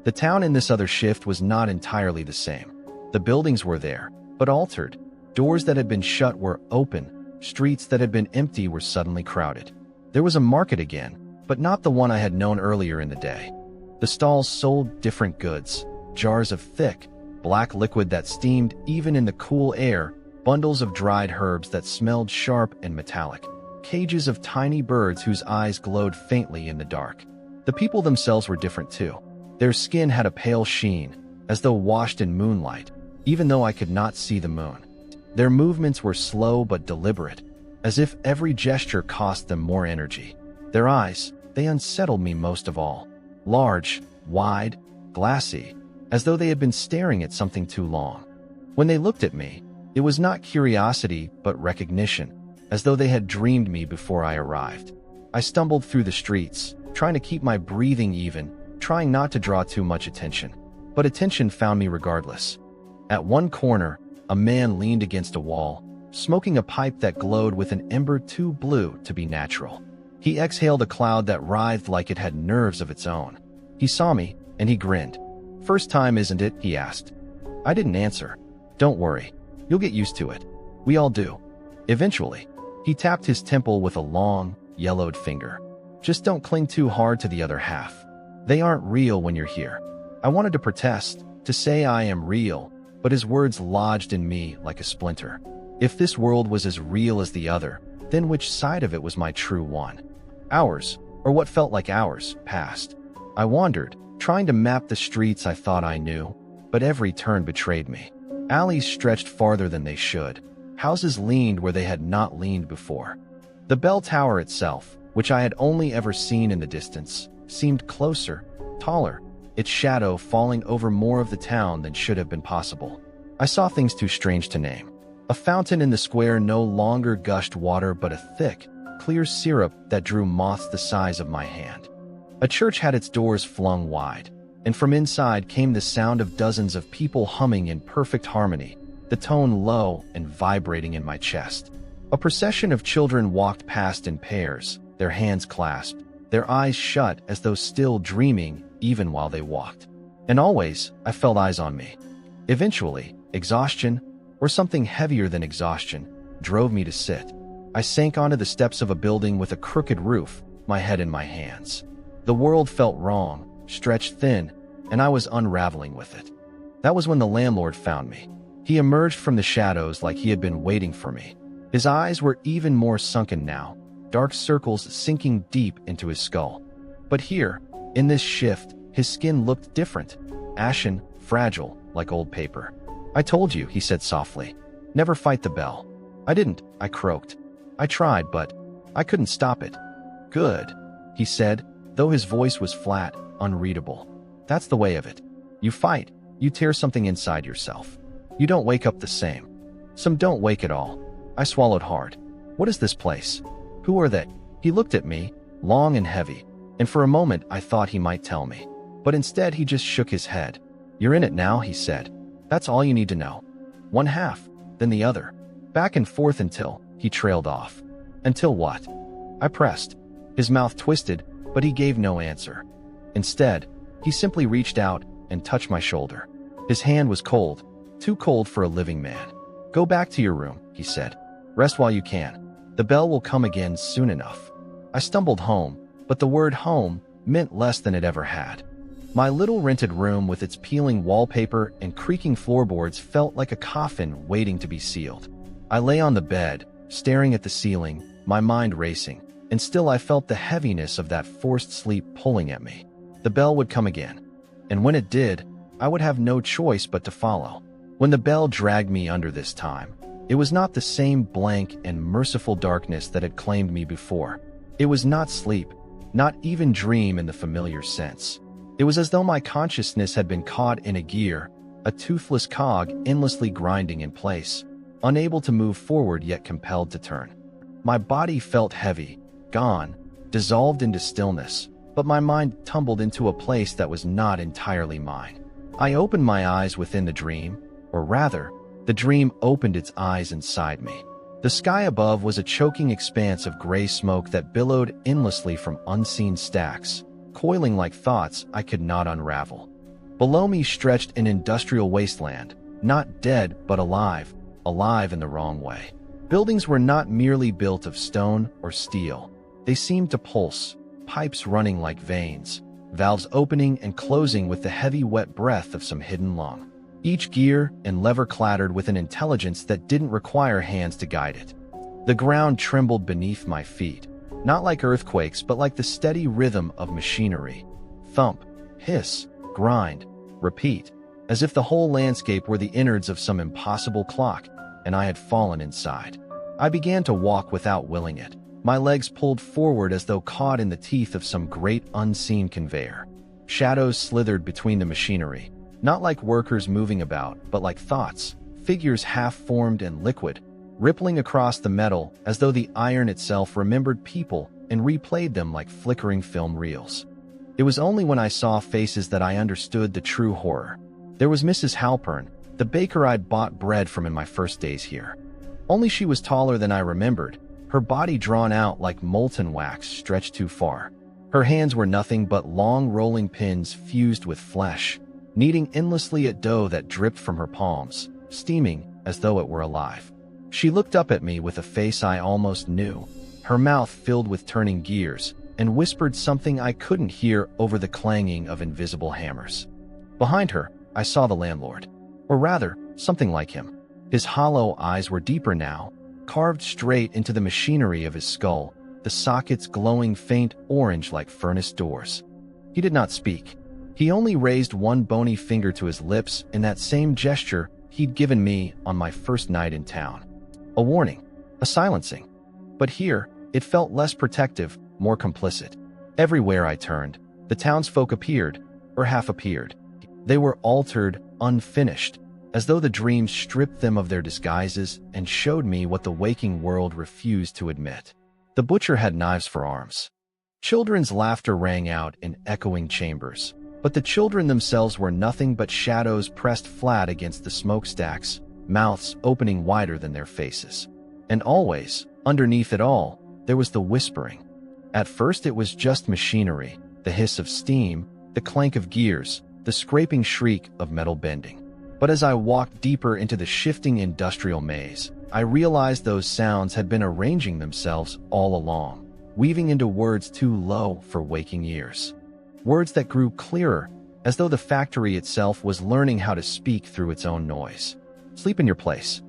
The town in this other shift was not entirely the same. The buildings were there, but altered. Doors that had been shut were open. Streets that had been empty were suddenly crowded. There was a market again, but not the one I had known earlier in the day. The stalls sold different goods, jars of thick, black liquid that steamed even in the cool air, bundles of dried herbs that smelled sharp and metallic, cages of tiny birds whose eyes glowed faintly in the dark. The people themselves were different too. Their skin had a pale sheen, as though washed in moonlight, even though I could not see the moon. Their movements were slow but deliberate, as if every gesture cost them more energy. Their eyes, they unsettled me most of all. Large, wide, glassy, as though they had been staring at something too long. When they looked at me, it was not curiosity but recognition, as though they had dreamed me before I arrived. I stumbled through the streets, trying to keep my breathing even, trying not to draw too much attention. But attention found me regardless. At one corner, a man leaned against a wall, smoking a pipe that glowed with an ember too blue to be natural. He exhaled a cloud that writhed like it had nerves of its own. He saw me, and he grinned. "First time, isn't it?" he asked. I didn't answer. "Don't worry. You'll get used to it. We all do. Eventually." He tapped his temple with a long, yellowed finger. "Just don't cling too hard to the other half. They aren't real when you're here." I wanted to protest, to say I am real, but his words lodged in me like a splinter. If this world was as real as the other, then which side of it was my true one? Hours, or what felt like hours, passed. I wandered, trying to map the streets I thought I knew, but every turn betrayed me. Alleys stretched farther than they should. Houses leaned where they had not leaned before. The bell tower itself, which I had only ever seen in the distance, seemed closer, taller, its shadow falling over more of the town than should have been possible. I saw things too strange to name. A fountain in the square no longer gushed water but a thick, clear syrup that drew moths the size of my hand. A church had its doors flung wide, and from inside came the sound of dozens of people humming in perfect harmony, the tone low and vibrating in my chest. A procession of children walked past in pairs, their hands clasped, their eyes shut as though still dreaming even while they walked. And always, I felt eyes on me. Eventually, exhaustion, or something heavier than exhaustion, drove me to sit. I sank onto the steps of a building with a crooked roof, my head in my hands. The world felt wrong, stretched thin, and I was unraveling with it. That was when the landlord found me. He emerged from the shadows like he had been waiting for me. His eyes were even more sunken now, dark circles sinking deep into his skull. But here, in this shift, his skin looked different, ashen, fragile, like old paper. "I told you," he said softly. "Never fight the bell." "I didn't," I croaked. "I tried, but I couldn't stop it." "Good," he said, though his voice was flat, unreadable. "That's the way of it. You fight, you tear something inside yourself. You don't wake up the same. Some don't wake at all." I swallowed hard. "What is this place? Who are they?" He looked at me, long and heavy, and for a moment I thought he might tell me. But instead he just shook his head. "You're in it now," he said. "That's all you need to know. One half, then the other. Back and forth until," he trailed off. "Until what?" I pressed. His mouth twisted, but he gave no answer. Instead, he simply reached out and touched my shoulder. His hand was cold, too cold for a living man. "Go back to your room," he said. "Rest while you can. The bell will come again soon enough." I stumbled home, but the word home meant less than it ever had. My little rented room with its peeling wallpaper and creaking floorboards felt like a coffin waiting to be sealed. I lay on the bed, staring at the ceiling, my mind racing, and still I felt the heaviness of that forced sleep pulling at me. The bell would come again, and when it did, I would have no choice but to follow. When the bell dragged me under this time, it was not the same blank and merciful darkness that had claimed me before. It was not sleep, not even dream in the familiar sense. It was as though my consciousness had been caught in a gear, a toothless cog endlessly grinding in place, unable to move forward yet compelled to turn. My body felt heavy, gone, dissolved into stillness, but my mind tumbled into a place that was not entirely mine. I opened my eyes within the dream, or rather, the dream opened its eyes inside me. The sky above was a choking expanse of gray smoke that billowed endlessly from unseen stacks, coiling like thoughts I could not unravel. Below me stretched an industrial wasteland, not dead but alive, alive in the wrong way. Buildings were not merely built of stone or steel. They seemed to pulse, pipes running like veins, valves opening and closing with the heavy wet breath of some hidden lung. Each gear and lever clattered with an intelligence that didn't require hands to guide it. The ground trembled beneath my feet, not like earthquakes but like the steady rhythm of machinery. Thump, hiss, grind, repeat, as if the whole landscape were the innards of some impossible clock, and I had fallen inside. I began to walk without willing it, my legs pulled forward as though caught in the teeth of some great unseen conveyor. Shadows slithered between the machinery, not like workers moving about, but like thoughts, figures half-formed and liquid, rippling across the metal as though the iron itself remembered people and replayed them like flickering film reels. It was only when I saw faces that I understood the true horror. There was Mrs. Halpern, the baker I'd bought bread from in my first days here. Only she was taller than I remembered, her body drawn out like molten wax stretched too far. Her hands were nothing but long rolling pins fused with flesh, kneading endlessly at dough that dripped from her palms, steaming as though it were alive. She looked up at me with a face I almost knew, her mouth filled with turning gears, and whispered something I couldn't hear over the clanging of invisible hammers. Behind her, I saw the landlord, or rather, something like him. His hollow eyes were deeper now, carved straight into the machinery of his skull, the sockets glowing faint orange like furnace doors. He did not speak. He only raised one bony finger to his lips in that same gesture he'd given me on my first night in town. A warning, a silencing. But here, it felt less protective, more complicit. Everywhere I turned, the townsfolk appeared, or half appeared. They were altered, unfinished, as though the dream stripped them of their disguises and showed me what the waking world refused to admit. The butcher had knives for arms. Children's laughter rang out in echoing chambers, but the children themselves were nothing but shadows pressed flat against the smokestacks, mouths opening wider than their faces. And always, underneath it all, there was the whispering. At first it was just machinery, the hiss of steam, the clank of gears, the scraping shriek of metal bending. But as I walked deeper into the shifting industrial maze, I realized those sounds had been arranging themselves all along, weaving into words too low for waking ears. Words that grew clearer, as though the factory itself was learning how to speak through its own noise. Sleep in your place.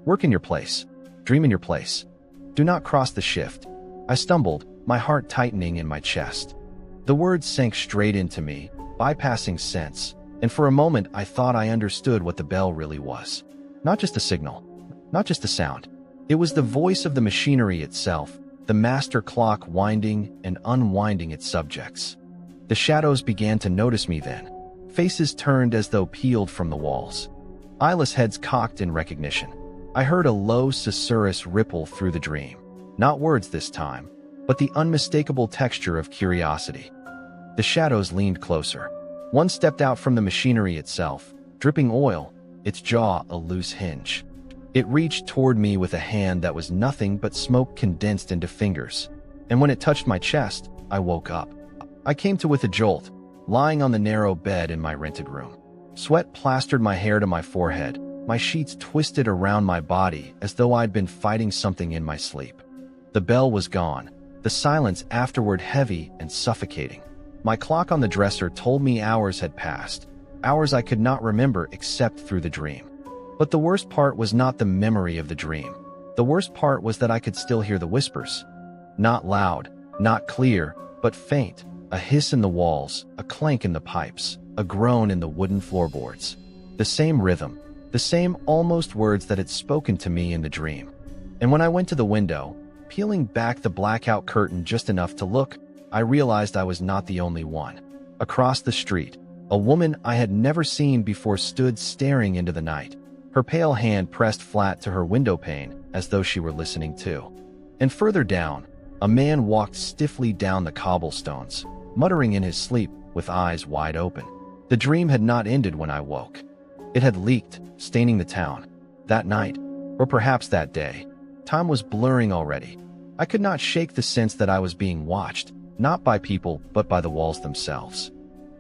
Work in your place. Dream in your place. Do not cross the shift. I stumbled, my heart tightening in my chest. The words sank straight into me, bypassing sense, and for a moment I thought I understood what the bell really was. Not just a signal, not just a sound. It was the voice of the machinery itself, the master clock winding and unwinding its subjects. The shadows began to notice me then. Faces turned as though peeled from the walls. Eyeless heads cocked in recognition. I heard a low susurrus ripple through the dream. Not words this time, but the unmistakable texture of curiosity. The shadows leaned closer. One stepped out from the machinery itself, dripping oil, its jaw a loose hinge. It reached toward me with a hand that was nothing but smoke condensed into fingers, and when it touched my chest, I woke up. I came to with a jolt, lying on the narrow bed in my rented room. Sweat plastered my hair to my forehead, my sheets twisted around my body as though I'd been fighting something in my sleep. The bell was gone, the silence afterward heavy and suffocating. My clock on the dresser told me hours had passed, hours I could not remember except through the dream. But the worst part was not the memory of the dream. The worst part was that I could still hear the whispers. Not loud, not clear, but faint, a hiss in the walls, a clank in the pipes, a groan in the wooden floorboards. The same rhythm, the same almost words that had spoken to me in the dream. And when I went to the window, peeling back the blackout curtain just enough to look, I realized I was not the only one. Across the street, a woman I had never seen before stood staring into the night, her pale hand pressed flat to her window pane as though she were listening too. And further down, a man walked stiffly down the cobblestones, muttering in his sleep with eyes wide open. The dream had not ended when I woke. It had leaked, staining the town. That night, or perhaps that day, time was blurring already. I could not shake the sense that I was being watched, not by people, but by the walls themselves.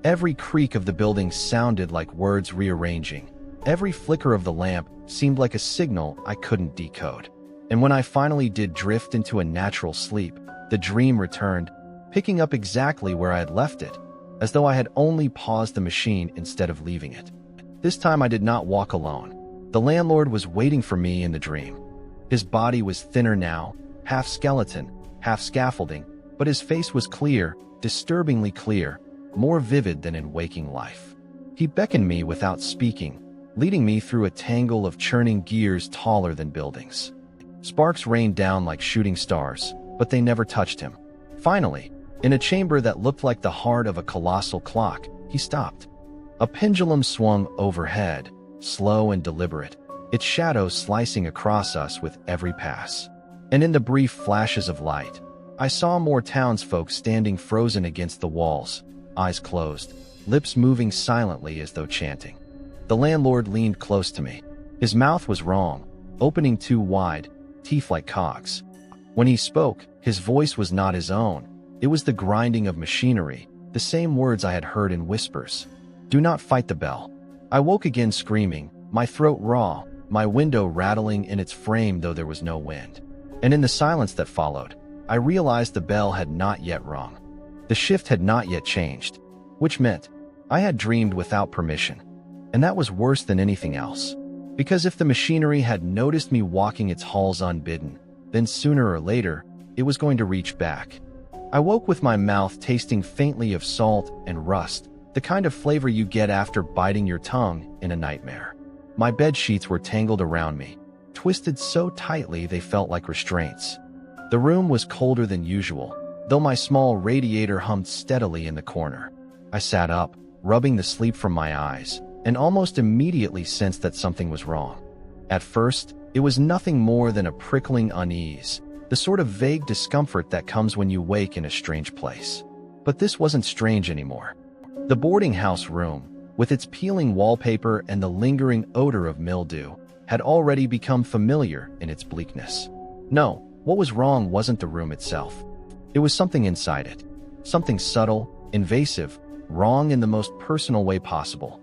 Every creak of the building sounded like words rearranging. Every flicker of the lamp seemed like a signal I couldn't decode. And when I finally did drift into a natural sleep, the dream returned, picking up exactly where I had left it, as though I had only paused the machine instead of leaving it. This time I did not walk alone. The landlord was waiting for me in the dream. His body was thinner now, half skeleton, half scaffolding, but his face was clear, disturbingly clear, more vivid than in waking life. He beckoned me without speaking, leading me through a tangle of churning gears taller than buildings. Sparks rained down like shooting stars, but they never touched him. Finally, in a chamber that looked like the heart of a colossal clock, he stopped. A pendulum swung overhead, slow and deliberate, its shadow slicing across us with every pass. And in the brief flashes of light, I saw more townsfolk standing frozen against the walls, eyes closed, lips moving silently as though chanting. The landlord leaned close to me. His mouth was wrong, opening too wide, teeth like cogs. When he spoke, his voice was not his own. It was the grinding of machinery, the same words I had heard in whispers. "Do not fight the bell." I woke again screaming, my throat raw, my window rattling in its frame though there was no wind. And in the silence that followed, I realized the bell had not yet rung. The shift had not yet changed, which meant I had dreamed without permission. And that was worse than anything else. Because if the machinery had noticed me walking its halls unbidden, then sooner or later, it was going to reach back. I woke with my mouth tasting faintly of salt and rust, the kind of flavor you get after biting your tongue in a nightmare. My bed sheets were tangled around me, twisted so tightly they felt like restraints. The room was colder than usual, though my small radiator hummed steadily in the corner. I sat up, rubbing the sleep from my eyes, and almost immediately sensed that something was wrong. At first, it was nothing more than a prickling unease, the sort of vague discomfort that comes when you wake in a strange place. But this wasn't strange anymore. The boarding house room, with its peeling wallpaper and the lingering odor of mildew, had already become familiar in its bleakness. No, what was wrong wasn't the room itself. It was something inside it. Something subtle, invasive, wrong in the most personal way possible.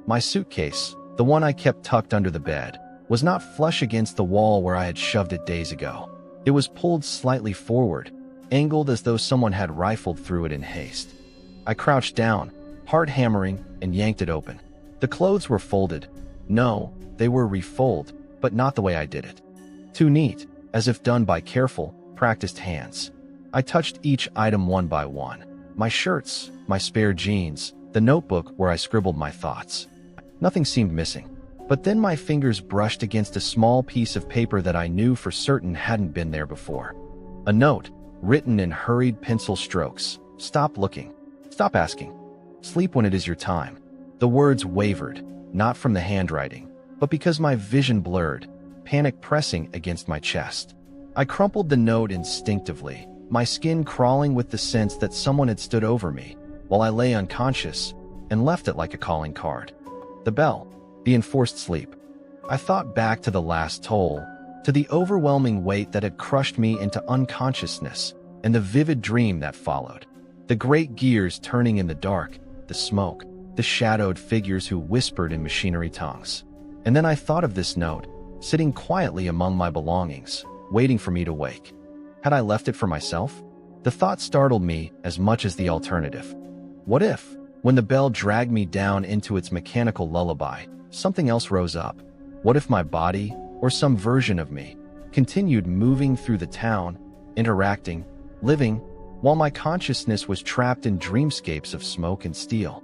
My suitcase, the one I kept tucked under the bed, was not flush against the wall where I had shoved it days ago. It was pulled slightly forward, angled as though someone had rifled through it in haste. I crouched down, heart hammering, and yanked it open. The clothes were folded. No, they were refolded, but not the way I did it. Too neat, as if done by careful, practiced hands. I touched each item one by one. My shirts, my spare jeans, the notebook where I scribbled my thoughts. Nothing seemed missing. But then my fingers brushed against a small piece of paper that I knew for certain hadn't been there before. A note, written in hurried pencil strokes. "Stop looking. Stop asking. Sleep when it is your time." The words wavered, not from the handwriting, but because my vision blurred, panic pressing against my chest. I crumpled the note instinctively, my skin crawling with the sense that someone had stood over me, while I lay unconscious, and left it like a calling card. The bell. The enforced sleep. I thought back to the last toll, to the overwhelming weight that had crushed me into unconsciousness, and the vivid dream that followed. The great gears turning in the dark, the smoke, the shadowed figures who whispered in machinery tongues. And then I thought of this note, sitting quietly among my belongings, waiting for me to wake. Had I left it for myself? The thought startled me as much as the alternative. What if, when the bell dragged me down into its mechanical lullaby, something else rose up? What if my body, or some version of me, continued moving through the town, interacting, living, while my consciousness was trapped in dreamscapes of smoke and steel?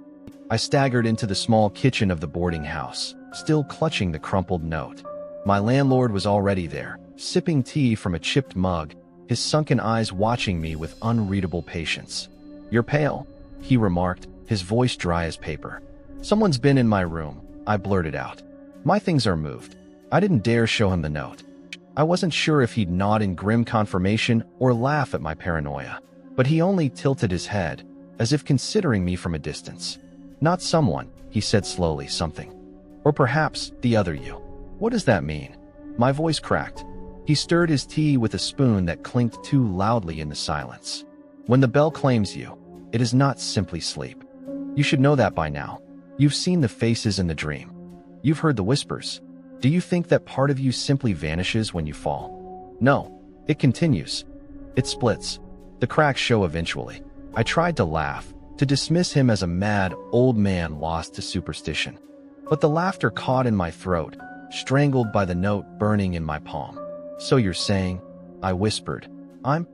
I staggered into the small kitchen of the boarding house, still clutching the crumpled note. My landlord was already there, sipping tea from a chipped mug, his sunken eyes watching me with unreadable patience. "You're pale," he remarked, his voice dry as paper. "Someone's been in my room," I blurted out. "My things are moved." I didn't dare show him the note. I wasn't sure if he'd nod in grim confirmation or laugh at my paranoia, but he only tilted his head, as if considering me from a distance. "Not someone," he said slowly, "something. Or perhaps the other you." "What does that mean?" My voice cracked. He stirred his tea with a spoon that clinked too loudly in the silence. When the bell claims you, it is not simply sleep. You should know that by now. You've seen the faces in the dream. You've heard the whispers. Do you think that part of you simply vanishes when you fall? No, it continues. It splits. The cracks show eventually. I tried to laugh, to dismiss him as a mad, old man lost to superstition. But the laughter caught in my throat, strangled by the note burning in my palm. So you're saying, I whispered, I'm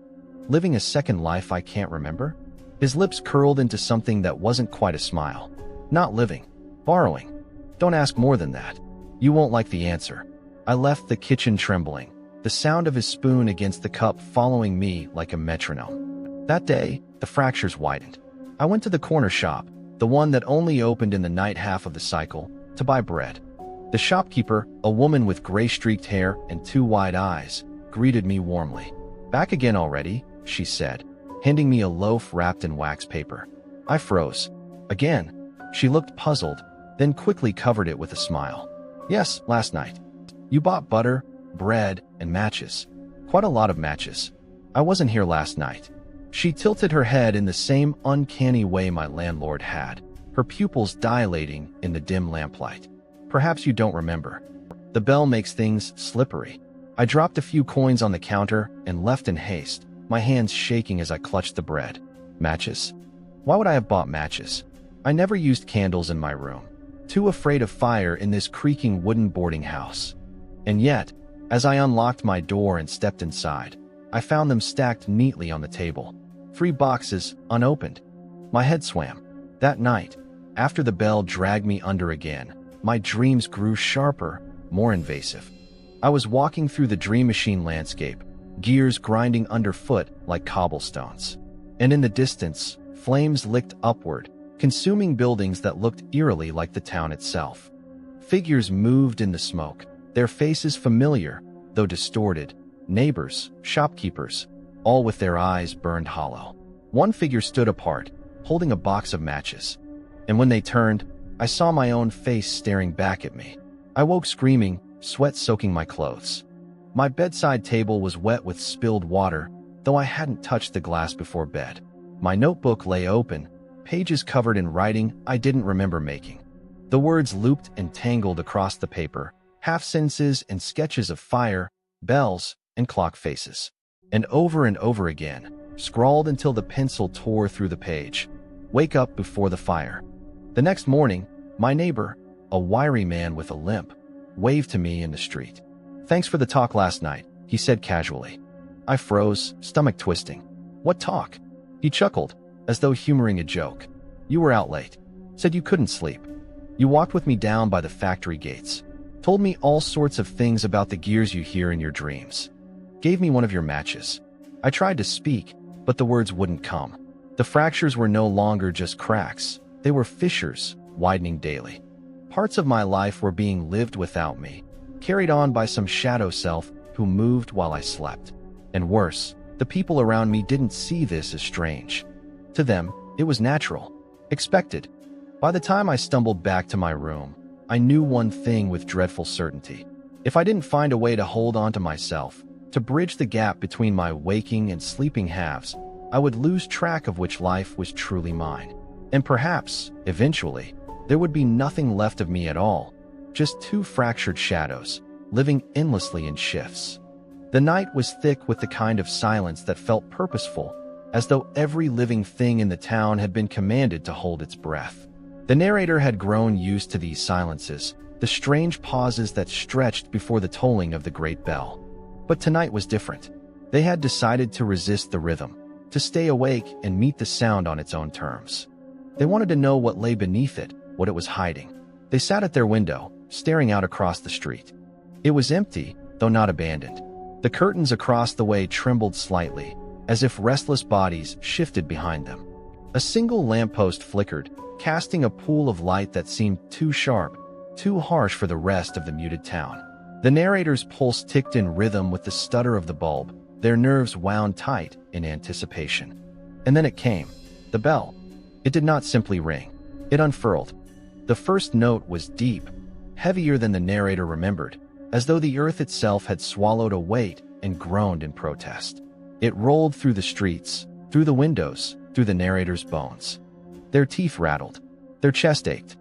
living a second life I can't remember? His lips curled into something that wasn't quite a smile. Not living. Borrowing. Don't ask more than that. You won't like the answer. I left the kitchen trembling, the sound of his spoon against the cup following me like a metronome. That day, the fractures widened. I went to the corner shop, the one that only opened in the night half of the cycle, to buy bread. The shopkeeper, a woman with gray-streaked hair and two wide eyes, greeted me warmly. Back again already, she said, handing me a loaf wrapped in wax paper. I froze. Again. She looked puzzled, then quickly covered it with a smile. Yes, last night. You bought butter, bread, and matches. Quite a lot of matches. I wasn't here last night. She tilted her head in the same uncanny way my landlord had, her pupils dilating in the dim lamplight. Perhaps you don't remember. The bell makes things slippery. I dropped a few coins on the counter and left in haste, my hands shaking as I clutched the bread. Matches? Why would I have bought matches? I never used candles in my room, too afraid of fire in this creaking wooden boarding house. And yet, as I unlocked my door and stepped inside, I found them stacked neatly on the table. 3 boxes, unopened. My head swam. That night, after the bell dragged me under again, my dreams grew sharper, more invasive. I was walking through the Dream Machine landscape, gears grinding underfoot like cobblestones. And in the distance, flames licked upward, consuming buildings that looked eerily like the town itself. Figures moved in the smoke, their faces familiar, though distorted. Neighbors, shopkeepers, all with their eyes burned hollow. One figure stood apart, holding a box of matches. And when they turned, I saw my own face staring back at me. I woke screaming, sweat soaking my clothes. My bedside table was wet with spilled water, though I hadn't touched the glass before bed. My notebook lay open, pages covered in writing I didn't remember making. The words looped and tangled across the paper, half-sentences and sketches of fire, bells, and clock faces. And over again, scrawled until the pencil tore through the page. Wake up before the fire. The next morning, my neighbor, a wiry man with a limp, waved to me in the street. Thanks for the talk last night, he said casually. I froze, stomach twisting. What talk? He chuckled, as though humoring a joke. You were out late. Said you couldn't sleep. You walked with me down by the factory gates. Told me all sorts of things about the gears you hear in your dreams. Gave me one of your matches. I tried to speak, but the words wouldn't come. The fractures were no longer just cracks. They were fissures, widening daily. Parts of my life were being lived without me, carried on by some shadow self who moved while I slept. And worse, the people around me didn't see this as strange. To them, it was natural, expected. By the time I stumbled back to my room, I knew one thing with dreadful certainty. If I didn't find a way to hold on to myself, to bridge the gap between my waking and sleeping halves, I would lose track of which life was truly mine. And perhaps, eventually, there would be nothing left of me at all, just 2 fractured shadows, living endlessly in shifts. The night was thick with the kind of silence that felt purposeful, as though every living thing in the town had been commanded to hold its breath. The narrator had grown used to these silences, the strange pauses that stretched before the tolling of the great bell. But tonight was different. They had decided to resist the rhythm, to stay awake and meet the sound on its own terms. They wanted to know what lay beneath it, what it was hiding. They sat at their window, staring out across the street. It was empty, though not abandoned. The curtains across the way trembled slightly, as if restless bodies shifted behind them. A single lamppost flickered, casting a pool of light that seemed too sharp, too harsh for the rest of the muted town. The narrator's pulse ticked in rhythm with the stutter of the bulb, their nerves wound tight in anticipation. And then it came. The bell. It did not simply ring. It unfurled. The first note was deep, heavier than the narrator remembered, as though the earth itself had swallowed a weight and groaned in protest. It rolled through the streets, through the windows, through the narrator's bones. Their teeth rattled. Their chest ached.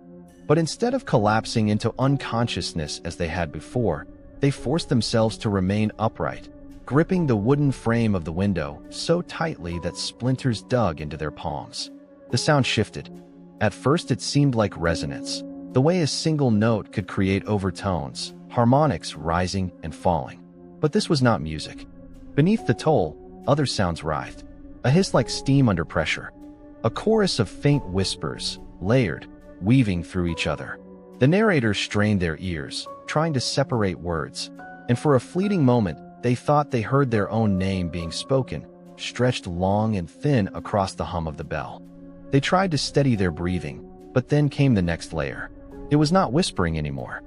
But instead of collapsing into unconsciousness as they had before, they forced themselves to remain upright, gripping the wooden frame of the window so tightly that splinters dug into their palms. The sound shifted. At first it seemed like resonance, the way a single note could create overtones, harmonics rising and falling. But this was not music. Beneath the toll, other sounds writhed, a hiss like steam under pressure, a chorus of faint whispers, layered, weaving through each other. The narrators strained their ears, trying to separate words, and for a fleeting moment, they thought they heard their own name being spoken, stretched long and thin across the hum of the bell. They tried to steady their breathing, but then came the next layer. It was not whispering anymore.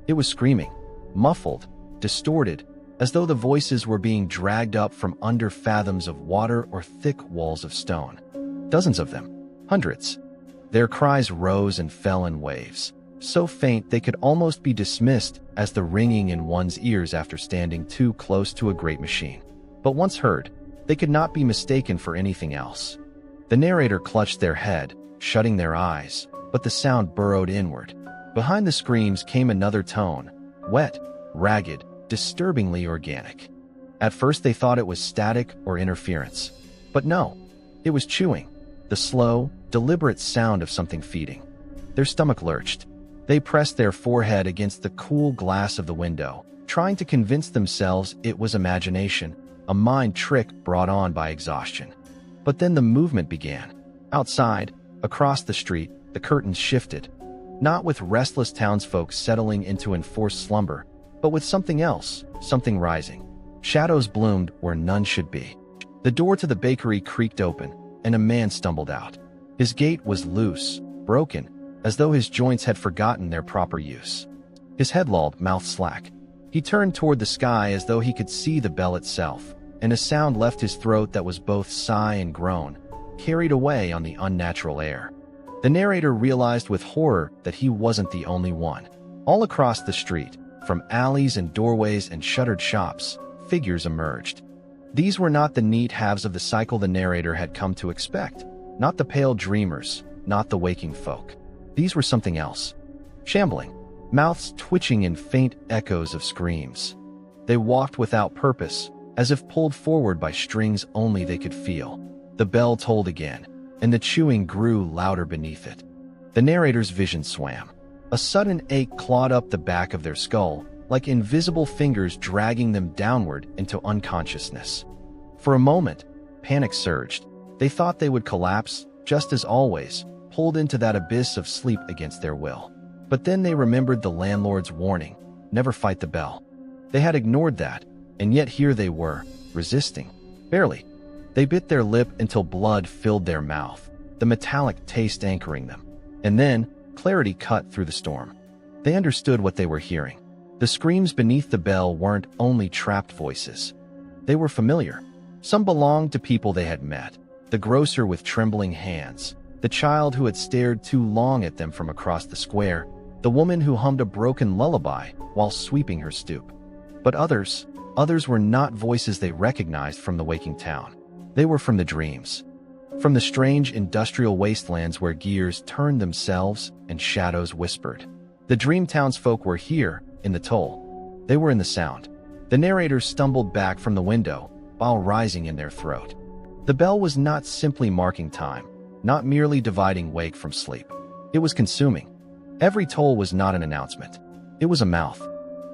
It was screaming, muffled, distorted, as though the voices were being dragged up from under fathoms of water or thick walls of stone. Dozens of them, hundreds. Their cries rose and fell in waves, so faint they could almost be dismissed as the ringing in one's ears after standing too close to a great machine. But once heard, they could not be mistaken for anything else. The narrator clutched their head, shutting their eyes, but the sound burrowed inward. Behind the screams came another tone, wet, ragged, disturbingly organic. At first they thought it was static or interference. But no, it was chewing, the slow, deliberate sound of something feeding. Their stomach lurched. They pressed their forehead against the cool glass of the window, trying to convince themselves it was imagination, a mind trick brought on by exhaustion. But then the movement began. Outside, across the street, the curtains shifted, not with restless townsfolk settling into enforced slumber, but with something else, something rising. Shadows bloomed where none should be. The door to the bakery creaked open, and a man stumbled out. His gait was loose, broken, as though his joints had forgotten their proper use. His head lolled, mouth slack. He turned toward the sky as though he could see the bell itself, and a sound left his throat that was both sigh and groan, carried away on the unnatural air. The narrator realized with horror that he wasn't the only one. All across the street, from alleys and doorways and shuttered shops, figures emerged. These were not the neat halves of the cycle the narrator had come to expect, not the pale dreamers, not the waking folk. These were something else. Shambling, mouths twitching in faint echoes of screams. They walked without purpose, as if pulled forward by strings only they could feel. The bell tolled again, and the chewing grew louder beneath it. The narrator's vision swam. A sudden ache clawed up the back of their skull, like invisible fingers dragging them downward into unconsciousness. For a moment, panic surged. They thought they would collapse, just as always, pulled into that abyss of sleep against their will. But then they remembered the landlord's warning, never fight the bell. They had ignored that, and yet here they were, resisting. Barely. They bit their lip until blood filled their mouth, the metallic taste anchoring them. And then, clarity cut through the storm. They understood what they were hearing. The screams beneath the bell weren't only trapped voices. They were familiar. Some belonged to people they had met. The grocer with trembling hands, the child who had stared too long at them from across the square, the woman who hummed a broken lullaby while sweeping her stoop. But others were not voices they recognized from the waking town. They were from the dreams. From the strange industrial wastelands where gears turned themselves and shadows whispered. The dream townsfolk were here, in the toll. They were in the sound. The narrators stumbled back from the window, while rising in their throat. The bell was not simply marking time, not merely dividing wake from sleep. It was consuming. Every toll was not an announcement. It was a mouth.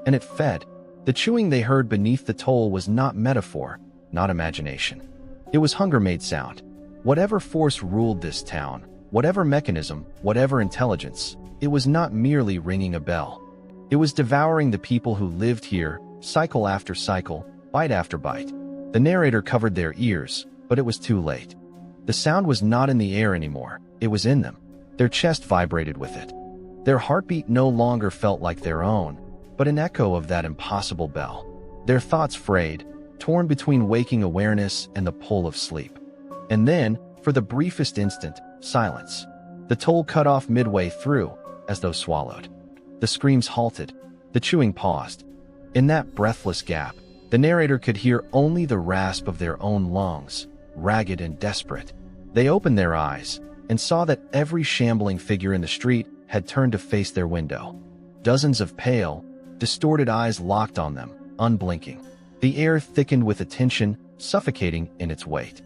And it fed. The chewing they heard beneath the toll was not metaphor, not imagination. It was hunger-made sound. Whatever force ruled this town, whatever mechanism, whatever intelligence, it was not merely ringing a bell. It was devouring the people who lived here, cycle after cycle, bite after bite. The narrator covered their ears, but it was too late. The sound was not in the air anymore, it was in them. Their chest vibrated with it. Their heartbeat no longer felt like their own, but an echo of that impossible bell. Their thoughts frayed, torn between waking awareness and the pull of sleep. And then, for the briefest instant, silence. The toll cut off midway through, as though swallowed. The screams halted. The chewing paused. In that breathless gap, the narrator could hear only the rasp of their own lungs, ragged and desperate. They opened their eyes and saw that every shambling figure in the street had turned to face their window. Dozens of pale, distorted eyes locked on them, unblinking. The air thickened with attention, suffocating in its weight.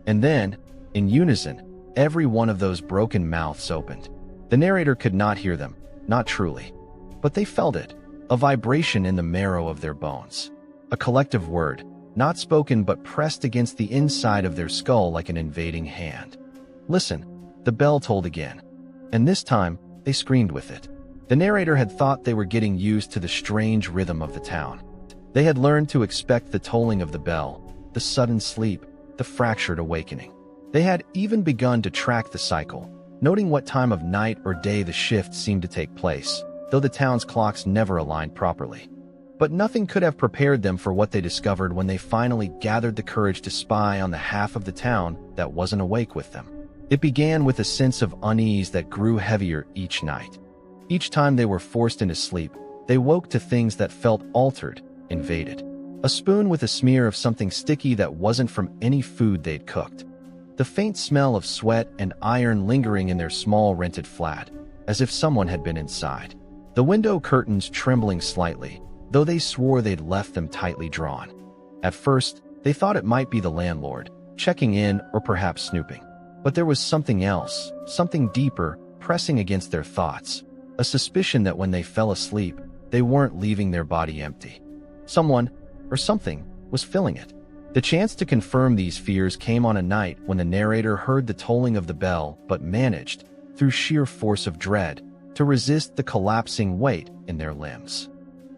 And then, in unison, every one of those broken mouths opened. The narrator could not hear them, not truly. But they felt it, a vibration in the marrow of their bones. A collective word, not spoken but pressed against the inside of their skull like an invading hand. Listen, the bell tolled again. And this time, they screamed with it. The narrator had thought they were getting used to the strange rhythm of the town. They had learned to expect the tolling of the bell, the sudden sleep, the fractured awakening. They had even begun to track the cycle, noting what time of night or day the shift seemed to take place, though the town's clocks never aligned properly. But nothing could have prepared them for what they discovered when they finally gathered the courage to spy on the half of the town that wasn't awake with them. It began with a sense of unease that grew heavier each night. Each time they were forced into sleep, they woke to things that felt altered, invaded. A spoon with a smear of something sticky that wasn't from any food they'd cooked. The faint smell of sweat and iron lingering in their small rented flat, as if someone had been inside. The window curtains trembling slightly, though they swore they'd left them tightly drawn. At first, they thought it might be the landlord, checking in or perhaps snooping. But there was something else, something deeper, pressing against their thoughts. A suspicion that when they fell asleep, they weren't leaving their body empty. Someone, or something, was filling it. The chance to confirm these fears came on a night when the narrator heard the tolling of the bell but managed, through sheer force of dread, to resist the collapsing weight in their limbs.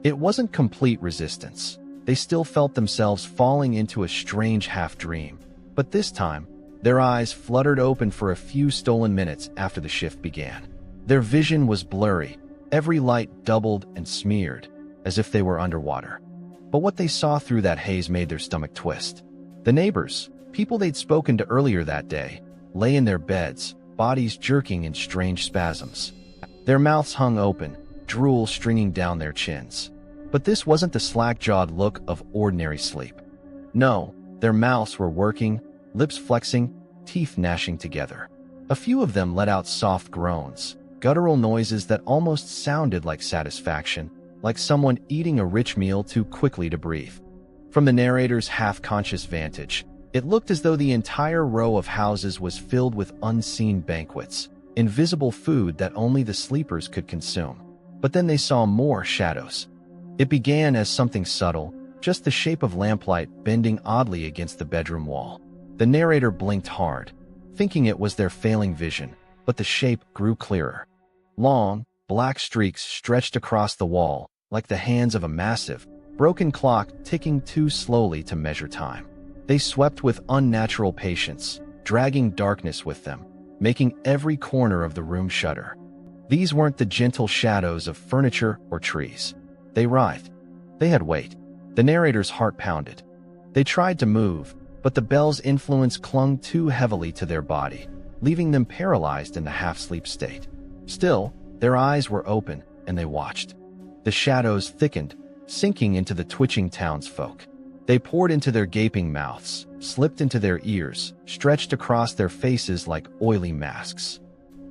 It wasn't complete resistance. They still felt themselves falling into a strange half-dream. But this time, their eyes fluttered open for a few stolen minutes after the shift began. Their vision was blurry, every light doubled and smeared, as if they were underwater. But what they saw through that haze made their stomach twist. The neighbors, people they'd spoken to earlier that day, lay in their beds, bodies jerking in strange spasms. Their mouths hung open, drool stringing down their chins. But this wasn't the slack-jawed look of ordinary sleep. No, their mouths were working, lips flexing, teeth gnashing together. A few of them let out soft groans, guttural noises that almost sounded like satisfaction, like someone eating a rich meal too quickly to breathe. From the narrator's half-conscious vantage, it looked as though the entire row of houses was filled with unseen banquets, invisible food that only the sleepers could consume. But then they saw more shadows. It began as something subtle, just the shape of lamplight bending oddly against the bedroom wall. The narrator blinked hard, thinking it was their failing vision, but the shape grew clearer. Long, black streaks stretched across the wall, like the hands of a massive, broken clock ticking too slowly to measure time. They swept with unnatural patience, dragging darkness with them, making every corner of the room shudder. These weren't the gentle shadows of furniture or trees. They writhed. They had weight. The narrator's heart pounded. They tried to move, but the bell's influence clung too heavily to their body, leaving them paralyzed in the half-sleep state. Still, their eyes were open, and they watched. The shadows thickened, sinking into the twitching townsfolk. They poured into their gaping mouths, slipped into their ears, stretched across their faces like oily masks.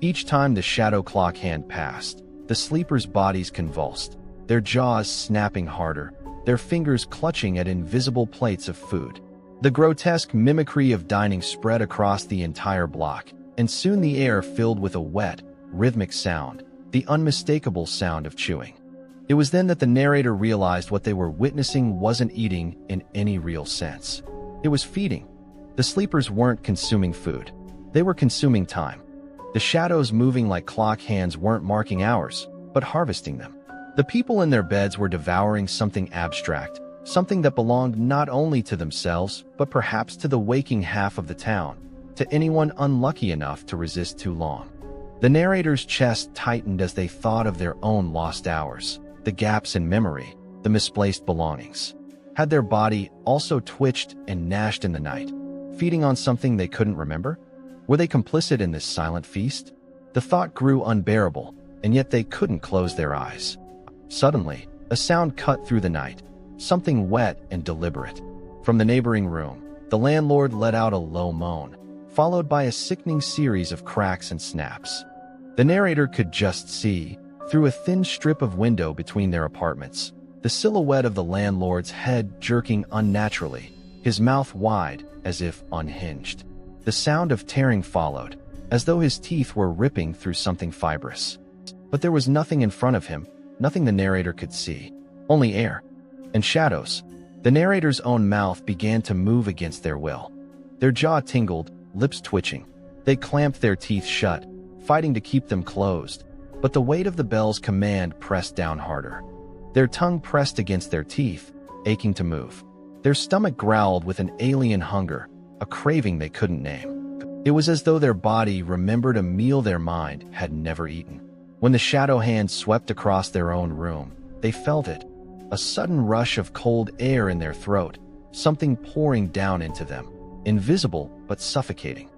Each time the shadow clock hand passed, the sleepers' bodies convulsed, their jaws snapping harder, their fingers clutching at invisible plates of food. The grotesque mimicry of dining spread across the entire block, and soon the air filled with a wet, rhythmic sound, the unmistakable sound of chewing. It was then that the narrator realized what they were witnessing wasn't eating in any real sense. It was feeding. The sleepers weren't consuming food. They were consuming time. The shadows moving like clock hands weren't marking hours, but harvesting them. The people in their beds were devouring something abstract, something that belonged not only to themselves, but perhaps to the waking half of the town, to anyone unlucky enough to resist too long. The narrator's chest tightened as they thought of their own lost hours, the gaps in memory, the misplaced belongings. Had their body also twitched and gnashed in the night, feeding on something they couldn't remember? Were they complicit in this silent feast? The thought grew unbearable, and yet they couldn't close their eyes. Suddenly, a sound cut through the night, something wet and deliberate. From the neighboring room, The landlord let out a low moan, followed by a sickening series of cracks and snaps. The narrator could just see, through a thin strip of window between their apartments, the silhouette of the landlord's head jerking unnaturally, his mouth wide, as if unhinged. The sound of tearing followed, as though his teeth were ripping through something fibrous. But there was nothing in front of him, nothing the narrator could see. Only air. And shadows. The narrator's own mouth began to move against their will. Their jaw tingled, lips twitching. They clamped their teeth shut, fighting to keep them closed, but the weight of the bell's command pressed down harder. Their tongue pressed against their teeth, aching to move. Their stomach growled with an alien hunger, a craving they couldn't name. It was as though their body remembered a meal their mind had never eaten. When the shadow hand swept across their own room, they felt it, a sudden rush of cold air in their throat, something pouring down into them, invisible but suffocating.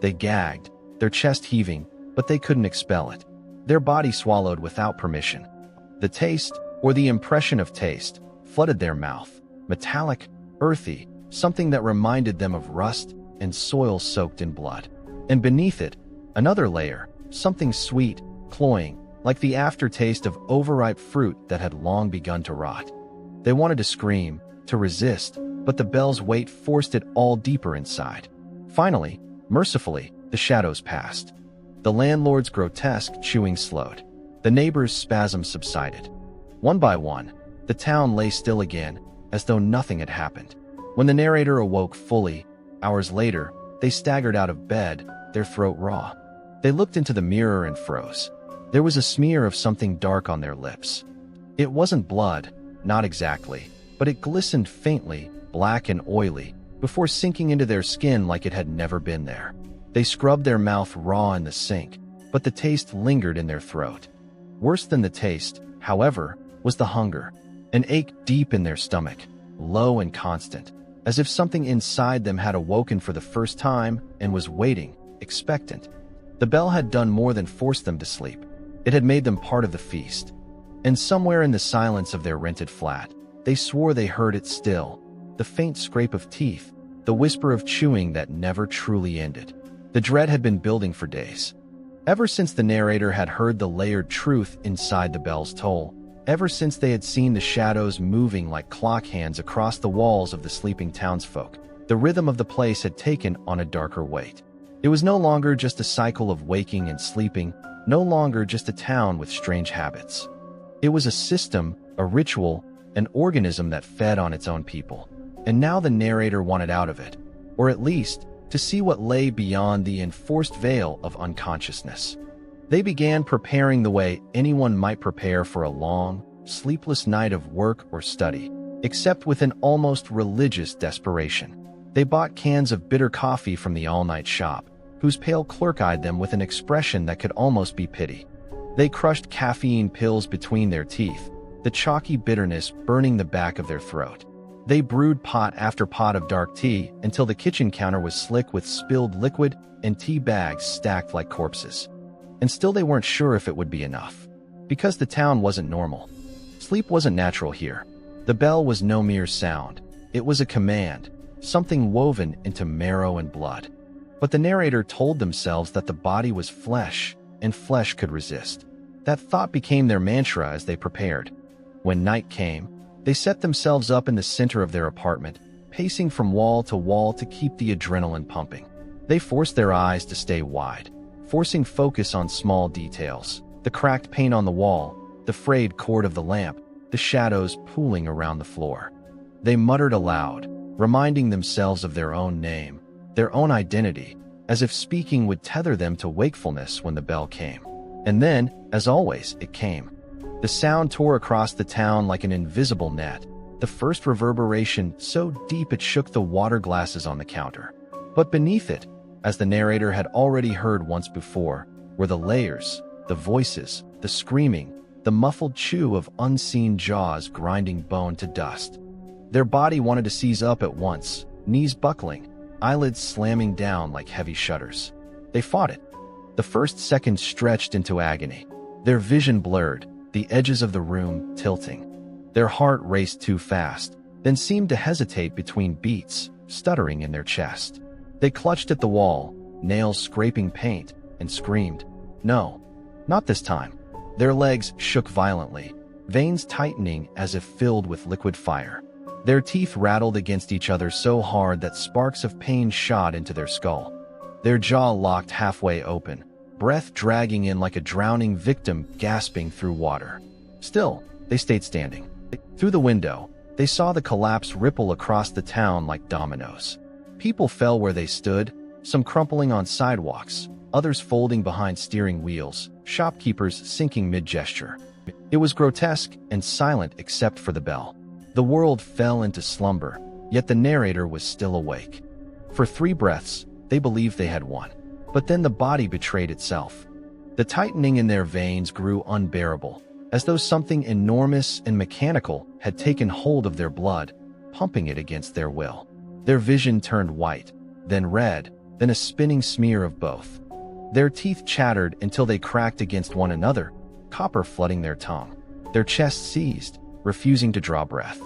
They gagged, their chest heaving, but they couldn't expel it. Their body swallowed without permission. The taste, or the impression of taste, flooded their mouth, metallic, earthy, something that reminded them of rust and soil soaked in blood. And beneath it, another layer, something sweet, cloying, like the aftertaste of overripe fruit that had long begun to rot. They wanted to scream, to resist, but the bell's weight forced it all deeper inside. Finally, mercifully, the shadows passed. The landlord's grotesque chewing slowed. The neighbors' spasms subsided. One by one, the town lay still again, as though nothing had happened. When the narrator awoke fully, hours later, they staggered out of bed, their throat raw. They looked into the mirror and froze. There was a smear of something dark on their lips. It wasn't blood, not exactly, but it glistened faintly, black and oily, before sinking into their skin like it had never been there. They scrubbed their mouth raw in the sink, but the taste lingered in their throat. Worse than the taste, however, was the hunger, an ache deep in their stomach, low and constant, as if something inside them had awoken for the first time and was waiting, expectant. The bell had done more than force them to sleep. It had made them part of the feast. And somewhere in the silence of their rented flat, they swore they heard it still, the faint scrape of teeth, the whisper of chewing that never truly ended. The dread had been building for days. Ever since the narrator had heard the layered truth inside the bell's toll, ever since they had seen the shadows moving like clock hands across the walls of the sleeping townsfolk, the rhythm of the place had taken on a darker weight. It was no longer just a cycle of waking and sleeping, no longer just a town with strange habits. It was a system, a ritual, an organism that fed on its own people. And now the narrator wanted out of it, or at least to see what lay beyond the enforced veil of unconsciousness. They began preparing the way anyone might prepare for a long, sleepless night of work or study, except with an almost religious desperation. They bought cans of bitter coffee from the all-night shop, whose pale clerk eyed them with an expression that could almost be pity. They crushed caffeine pills between their teeth, the chalky bitterness burning the back of their throat. They brewed pot after pot of dark tea until the kitchen counter was slick with spilled liquid and tea bags stacked like corpses. And still they weren't sure if it would be enough. Because the town wasn't normal. Sleep wasn't natural here. The bell was no mere sound. It was a command, something woven into marrow and blood. But the narrator told themselves that the body was flesh, and flesh could resist. That thought became their mantra as they prepared. When night came, they set themselves up in the center of their apartment, pacing from wall to keep the adrenaline pumping. They forced their eyes to stay wide, forcing focus on small details, the cracked paint on the wall, the frayed cord of the lamp, the shadows pooling around the floor. They muttered aloud, reminding themselves of their own name, their own identity, as if speaking would tether them to wakefulness when the bell came. And then, as always, it came. The sound tore across the town like an invisible net, the first reverberation so deep it shook the water glasses on the counter. But beneath it, as the narrator had already heard once before, were the layers, the voices, the screaming, the muffled chew of unseen jaws grinding bone to dust. Their body wanted to seize up at once, knees buckling, eyelids slamming down like heavy shutters. They fought it. The first second stretched into agony. Their vision blurred, the edges of the room tilting. Their heart raced too fast, then seemed to hesitate between beats, stuttering in their chest. They clutched at the wall, nails scraping paint, and screamed, "No, not this time." Their legs shook violently, veins tightening as if filled with liquid fire. Their teeth rattled against each other so hard that sparks of pain shot into their skull. Their jaw locked halfway open, breath dragging in like a drowning victim gasping through water. Still, they stayed standing. Through the window, they saw the collapse ripple across the town like dominoes. People fell where they stood, some crumpling on sidewalks, others folding behind steering wheels, shopkeepers sinking mid-gesture. It was grotesque and silent except for the bell. The world fell into slumber, yet the narrator was still awake. For 3 breaths, they believed they had won. But then the body betrayed itself. The tightening in their veins grew unbearable, as though something enormous and mechanical had taken hold of their blood, pumping it against their will. Their vision turned white, then red, then a spinning smear of both. Their teeth chattered until they cracked against one another, copper flooding their tongue. Their chests seized, refusing to draw breath.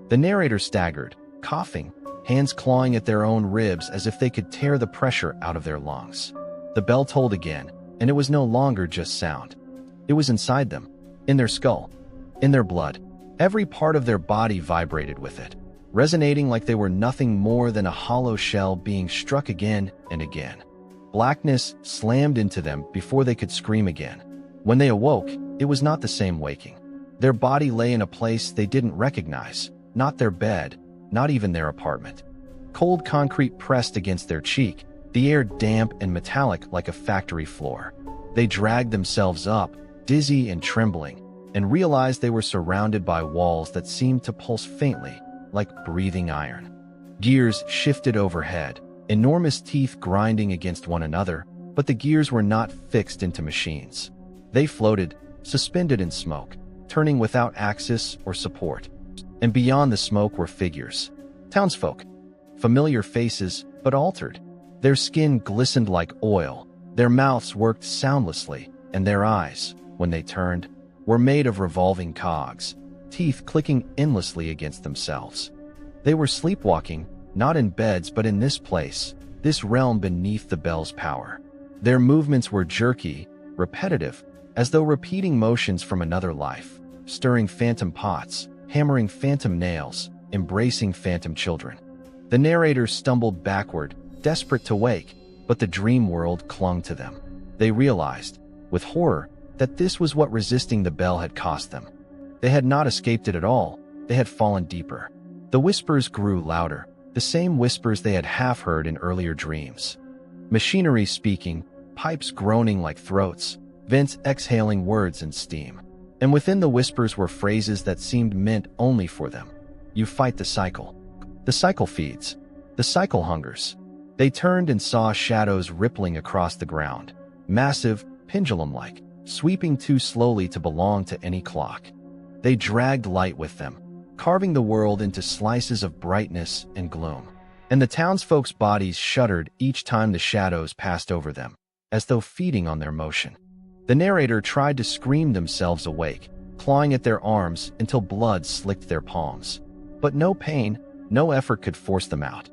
The narrator staggered, coughing, hands clawing at their own ribs as if they could tear the pressure out of their lungs. The bell tolled again, and it was no longer just sound. It was inside them, in their skull, in their blood. Every part of their body vibrated with it, resonating like they were nothing more than a hollow shell being struck again and again. Blackness slammed into them before they could scream again. When they awoke, it was not the same waking. Their body lay in a place they didn't recognize, not their bed, not even their apartment. Cold concrete pressed against their cheek, the air damp and metallic like a factory floor. They dragged themselves up, dizzy and trembling, and realized they were surrounded by walls that seemed to pulse faintly, like breathing iron. Gears shifted overhead, enormous teeth grinding against one another, but the gears were not fixed into machines. They floated, suspended in smoke, turning without axis or support. And beyond the smoke were figures. Townsfolk. Familiar faces, but altered. Their skin glistened like oil, their mouths worked soundlessly, and their eyes, when they turned, were made of revolving cogs, teeth clicking endlessly against themselves. They were sleepwalking, not in beds but in this place, this realm beneath the bell's power. Their movements were jerky, repetitive, as though repeating motions from another life, stirring phantom pots, hammering phantom nails, embracing phantom children. The narrator stumbled backward, desperate to wake, but the dream world clung to them. They realized, with horror, that this was what resisting the bell had cost them. They had not escaped it at all, they had fallen deeper. The whispers grew louder, the same whispers they had half heard in earlier dreams. Machinery speaking, pipes groaning like throats, vents exhaling words and steam. And within the whispers were phrases that seemed meant only for them. You fight the cycle. The cycle feeds. The cycle hungers. They turned and saw shadows rippling across the ground, massive, pendulum-like, sweeping too slowly to belong to any clock. They dragged light with them, carving the world into slices of brightness and gloom. And the townsfolk's bodies shuddered each time the shadows passed over them, as though feeding on their motion. The narrator tried to scream themselves awake, clawing at their arms until blood slicked their palms. But no pain, no effort could force them out.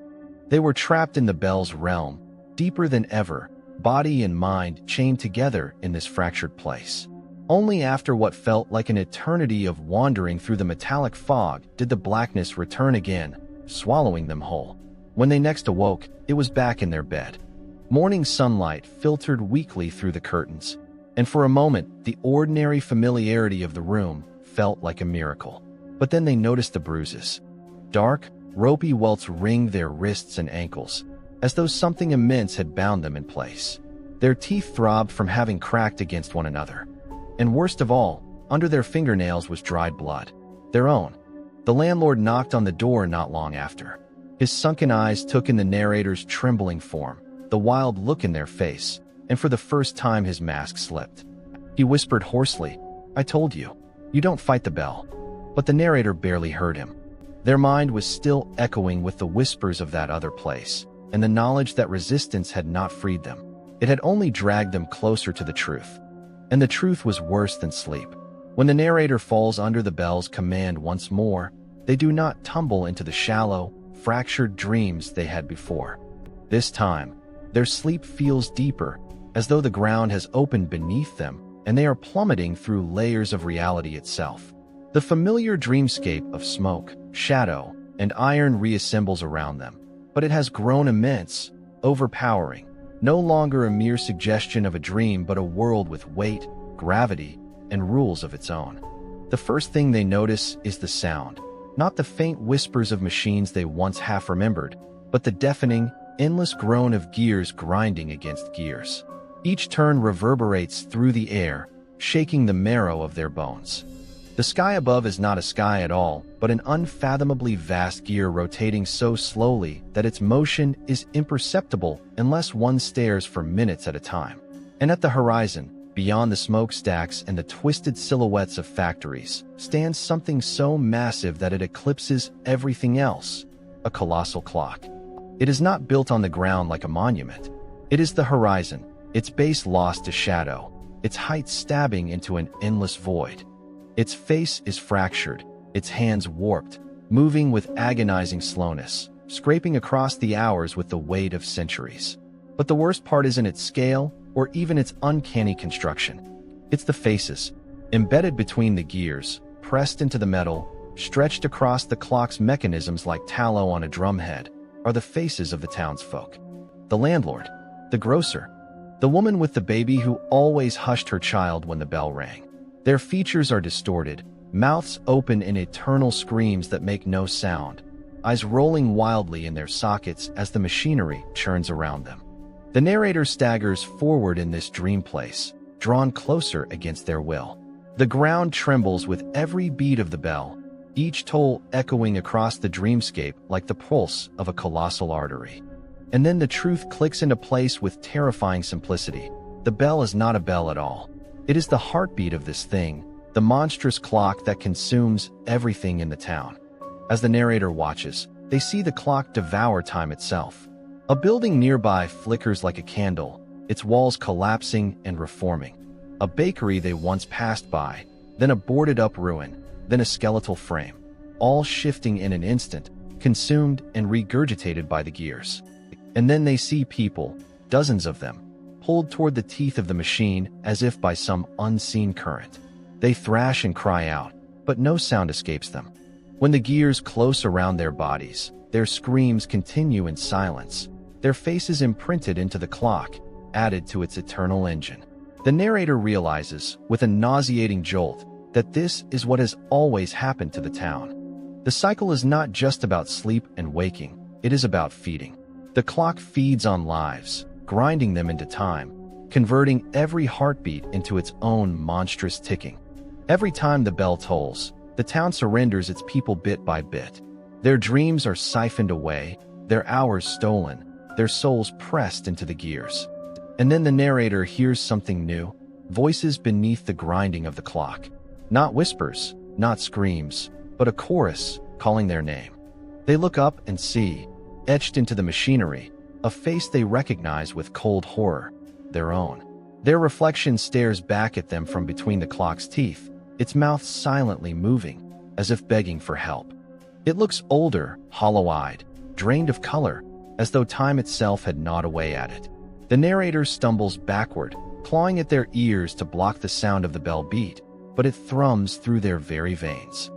They were trapped in the bell's realm, deeper than ever, body and mind chained together in this fractured place. Only after what felt like an eternity of wandering through the metallic fog did the blackness return again, swallowing them whole. When they next awoke, it was back in their bed. Morning sunlight filtered weakly through the curtains, and for a moment, the ordinary familiarity of the room felt like a miracle. But then they noticed the bruises. Dark, ropey welts ringed their wrists and ankles, as though something immense had bound them in place. Their teeth throbbed from having cracked against one another. And worst of all, under their fingernails was dried blood. Their own. The landlord knocked on the door not long after. His sunken eyes took in the narrator's trembling form, the wild look in their face, and for the first time his mask slipped. He whispered hoarsely, "I told you, you don't fight the bell." But the narrator barely heard him. Their mind was still echoing with the whispers of that other place, and the knowledge that resistance had not freed them. It had only dragged them closer to the truth. And the truth was worse than sleep. When the narrator falls under the bell's command once more, they do not tumble into the shallow, fractured dreams they had before. This time, their sleep feels deeper, as though the ground has opened beneath them and they are plummeting through layers of reality itself. The familiar dreamscape of smoke, shadow, and iron reassembles around them, but it has grown immense, overpowering, no longer a mere suggestion of a dream but a world with weight, gravity, and rules of its own. The first thing they notice is the sound, not the faint whispers of machines they once half remembered, but the deafening, endless groan of gears grinding against gears. Each turn reverberates through the air, shaking the marrow of their bones. The sky above is not a sky at all, but an unfathomably vast gear rotating so slowly that its motion is imperceptible unless one stares for minutes at a time. And at the horizon, beyond the smokestacks and the twisted silhouettes of factories, stands something so massive that it eclipses everything else: a colossal clock. It is not built on the ground like a monument. It is the horizon, its base lost to shadow, its height stabbing into an endless void. Its face is fractured, its hands warped, moving with agonizing slowness, scraping across the hours with the weight of centuries. But the worst part isn't its scale, or even its uncanny construction. It's the faces, embedded between the gears, pressed into the metal, stretched across the clock's mechanisms like tallow on a drumhead, are the faces of the townsfolk. The landlord, the grocer, the woman with the baby who always hushed her child when the bell rang. Their features are distorted, mouths open in eternal screams that make no sound, eyes rolling wildly in their sockets as the machinery churns around them. The narrator staggers forward in this dream place, drawn closer against their will. The ground trembles with every beat of the bell, each toll echoing across the dreamscape like the pulse of a colossal artery. And then the truth clicks into place with terrifying simplicity. The bell is not a bell at all. It is the heartbeat of this thing, the monstrous clock that consumes everything in the town. As the narrator watches, they see the clock devour time itself. A building nearby flickers like a candle, its walls collapsing and reforming. A bakery they once passed by, then a boarded-up ruin, then a skeletal frame, all shifting in an instant, consumed and regurgitated by the gears. And then they see people, dozens of them, pulled toward the teeth of the machine as if by some unseen current. They thrash and cry out, but no sound escapes them. When the gears close around their bodies, their screams continue in silence, their faces imprinted into the clock, added to its eternal engine. The narrator realizes, with a nauseating jolt, that this is what has always happened to the town. The cycle is not just about sleep and waking, it is about feeding. The clock feeds on lives, grinding them into time, converting every heartbeat into its own monstrous ticking. Every time the bell tolls, the town surrenders its people bit by bit. Their dreams are siphoned away, their hours stolen, their souls pressed into the gears. And then the narrator hears something new, voices beneath the grinding of the clock. Not whispers, not screams, but a chorus calling their name. They look up and see, etched into the machinery, a face they recognize with cold horror, their own. Their reflection stares back at them from between the clock's teeth, its mouth silently moving, as if begging for help. It looks older, hollow-eyed, drained of color, as though time itself had gnawed away at it. The narrator stumbles backward, clawing at their ears to block the sound of the bell beat, but it thrums through their very veins.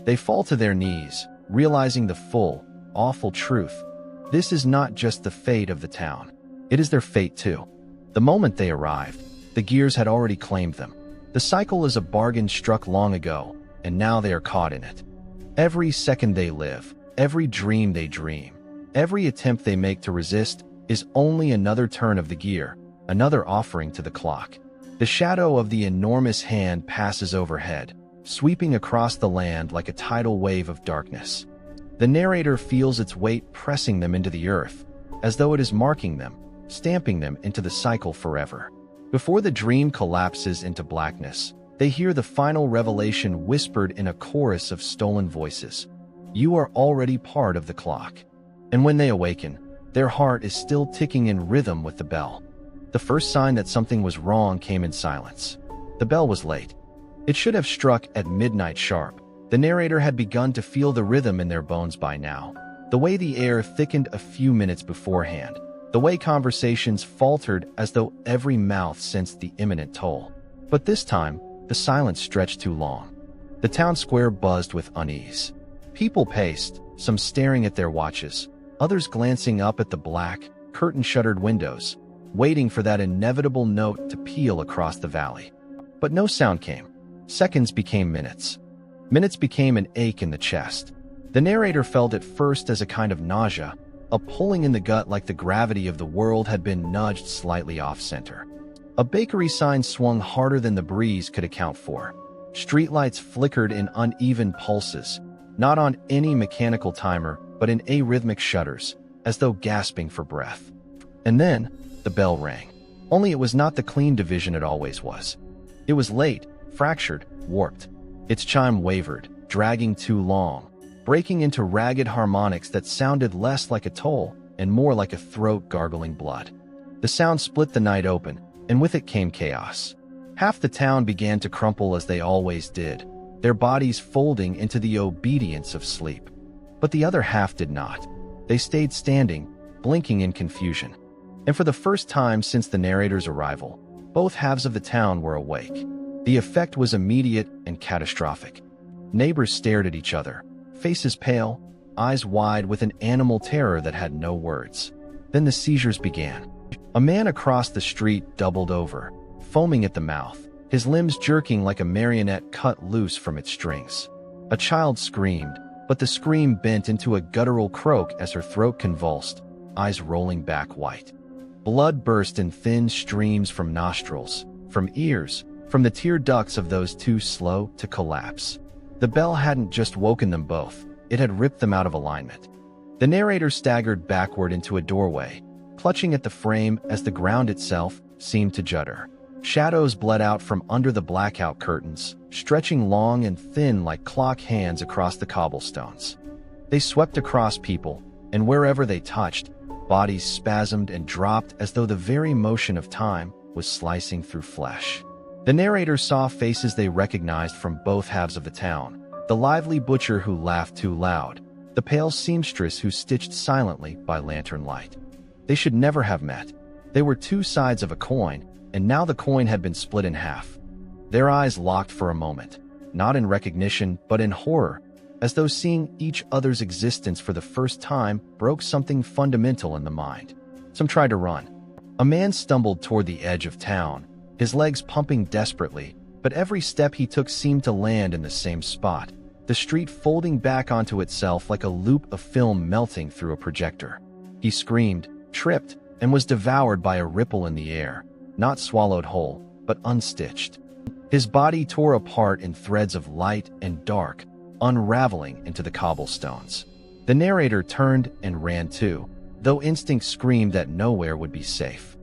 They fall to their knees, realizing the full, awful truth. This is not just the fate of the town. It is their fate too. The moment they arrived, the gears had already claimed them. The cycle is a bargain struck long ago, and now they are caught in it. Every second they live, every dream they dream, every attempt they make to resist is only another turn of the gear, another offering to the clock. The shadow of the enormous hand passes overhead, sweeping across the land like a tidal wave of darkness. The narrator feels its weight pressing them into the earth, as though it is marking them, stamping them into the cycle forever. Before the dream collapses into blackness, they hear the final revelation whispered in a chorus of stolen voices. You are already part of the clock. And when they awaken, their heart is still ticking in rhythm with the bell. The first sign that something was wrong came in silence. The bell was late. It should have struck at midnight sharp. The narrator had begun to feel the rhythm in their bones by now. The way the air thickened a few minutes beforehand. The way conversations faltered as though every mouth sensed the imminent toll. But this time, the silence stretched too long. The town square buzzed with unease. People paced, some staring at their watches, others glancing up at the black, curtain-shuttered windows, waiting for that inevitable note to peal across the valley. But no sound came. Seconds became minutes. Minutes became an ache in the chest. The narrator felt it first as a kind of nausea, a pulling in the gut like the gravity of the world had been nudged slightly off-center. A bakery sign swung harder than the breeze could account for. Streetlights flickered in uneven pulses, not on any mechanical timer, but in arrhythmic shudders, as though gasping for breath. And then, the bell rang. Only it was not the clean division it always was. It was late, fractured, warped. Its chime wavered, dragging too long, breaking into ragged harmonics that sounded less like a toll and more like a throat gargling blood. The sound split the night open, and with it came chaos. Half the town began to crumple as they always did, their bodies folding into the obedience of sleep. But the other half did not. They stayed standing, blinking in confusion. And for the first time since the narrator's arrival, both halves of the town were awake. The effect was immediate and catastrophic. Neighbors stared at each other, faces pale, eyes wide with an animal terror that had no words. Then the seizures began. A man across the street doubled over, foaming at the mouth, his limbs jerking like a marionette cut loose from its strings. A child screamed, but the scream bent into a guttural croak as her throat convulsed, eyes rolling back white. Blood burst in thin streams from nostrils, from ears, from the tear ducts of those too slow to collapse. The bell hadn't just woken them both, it had ripped them out of alignment. The narrator staggered backward into a doorway, clutching at the frame as the ground itself seemed to judder. Shadows bled out from under the blackout curtains, stretching long and thin like clock hands across the cobblestones. They swept across people, and wherever they touched, bodies spasmed and dropped as though the very motion of time was slicing through flesh. The narrator saw faces they recognized from both halves of the town. The lively butcher who laughed too loud, the pale seamstress who stitched silently by lantern light. They should never have met. They were two sides of a coin, and now the coin had been split in half. Their eyes locked for a moment, not in recognition but in horror, as though seeing each other's existence for the first time broke something fundamental in the mind. Some tried to run. A man stumbled toward the edge of town, his legs pumping desperately, but every step he took seemed to land in the same spot, the street folding back onto itself like a loop of film melting through a projector. He screamed, tripped, and was devoured by a ripple in the air, not swallowed whole, but unstitched. His body tore apart in threads of light and dark, unraveling into the cobblestones. The narrator turned and ran too, though instinct screamed that nowhere would be safe.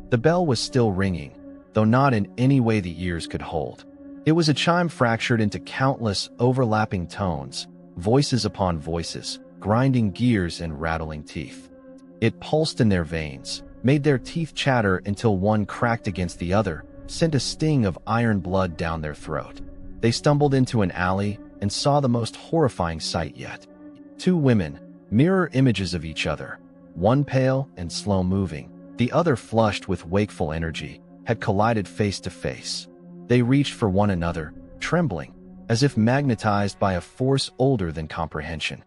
The bell was still ringing, though not in any way the ears could hold. It was a chime fractured into countless overlapping tones, voices upon voices, grinding gears and rattling teeth. It pulsed in their veins, made their teeth chatter until one cracked against the other, sent a sting of iron blood down their throat. They stumbled into an alley and saw the most horrifying sight yet. Two women, mirror images of each other, one pale and slow-moving, the other flushed with wakeful energy, had collided face to face. They reached for one another, trembling, as if magnetized by a force older than comprehension.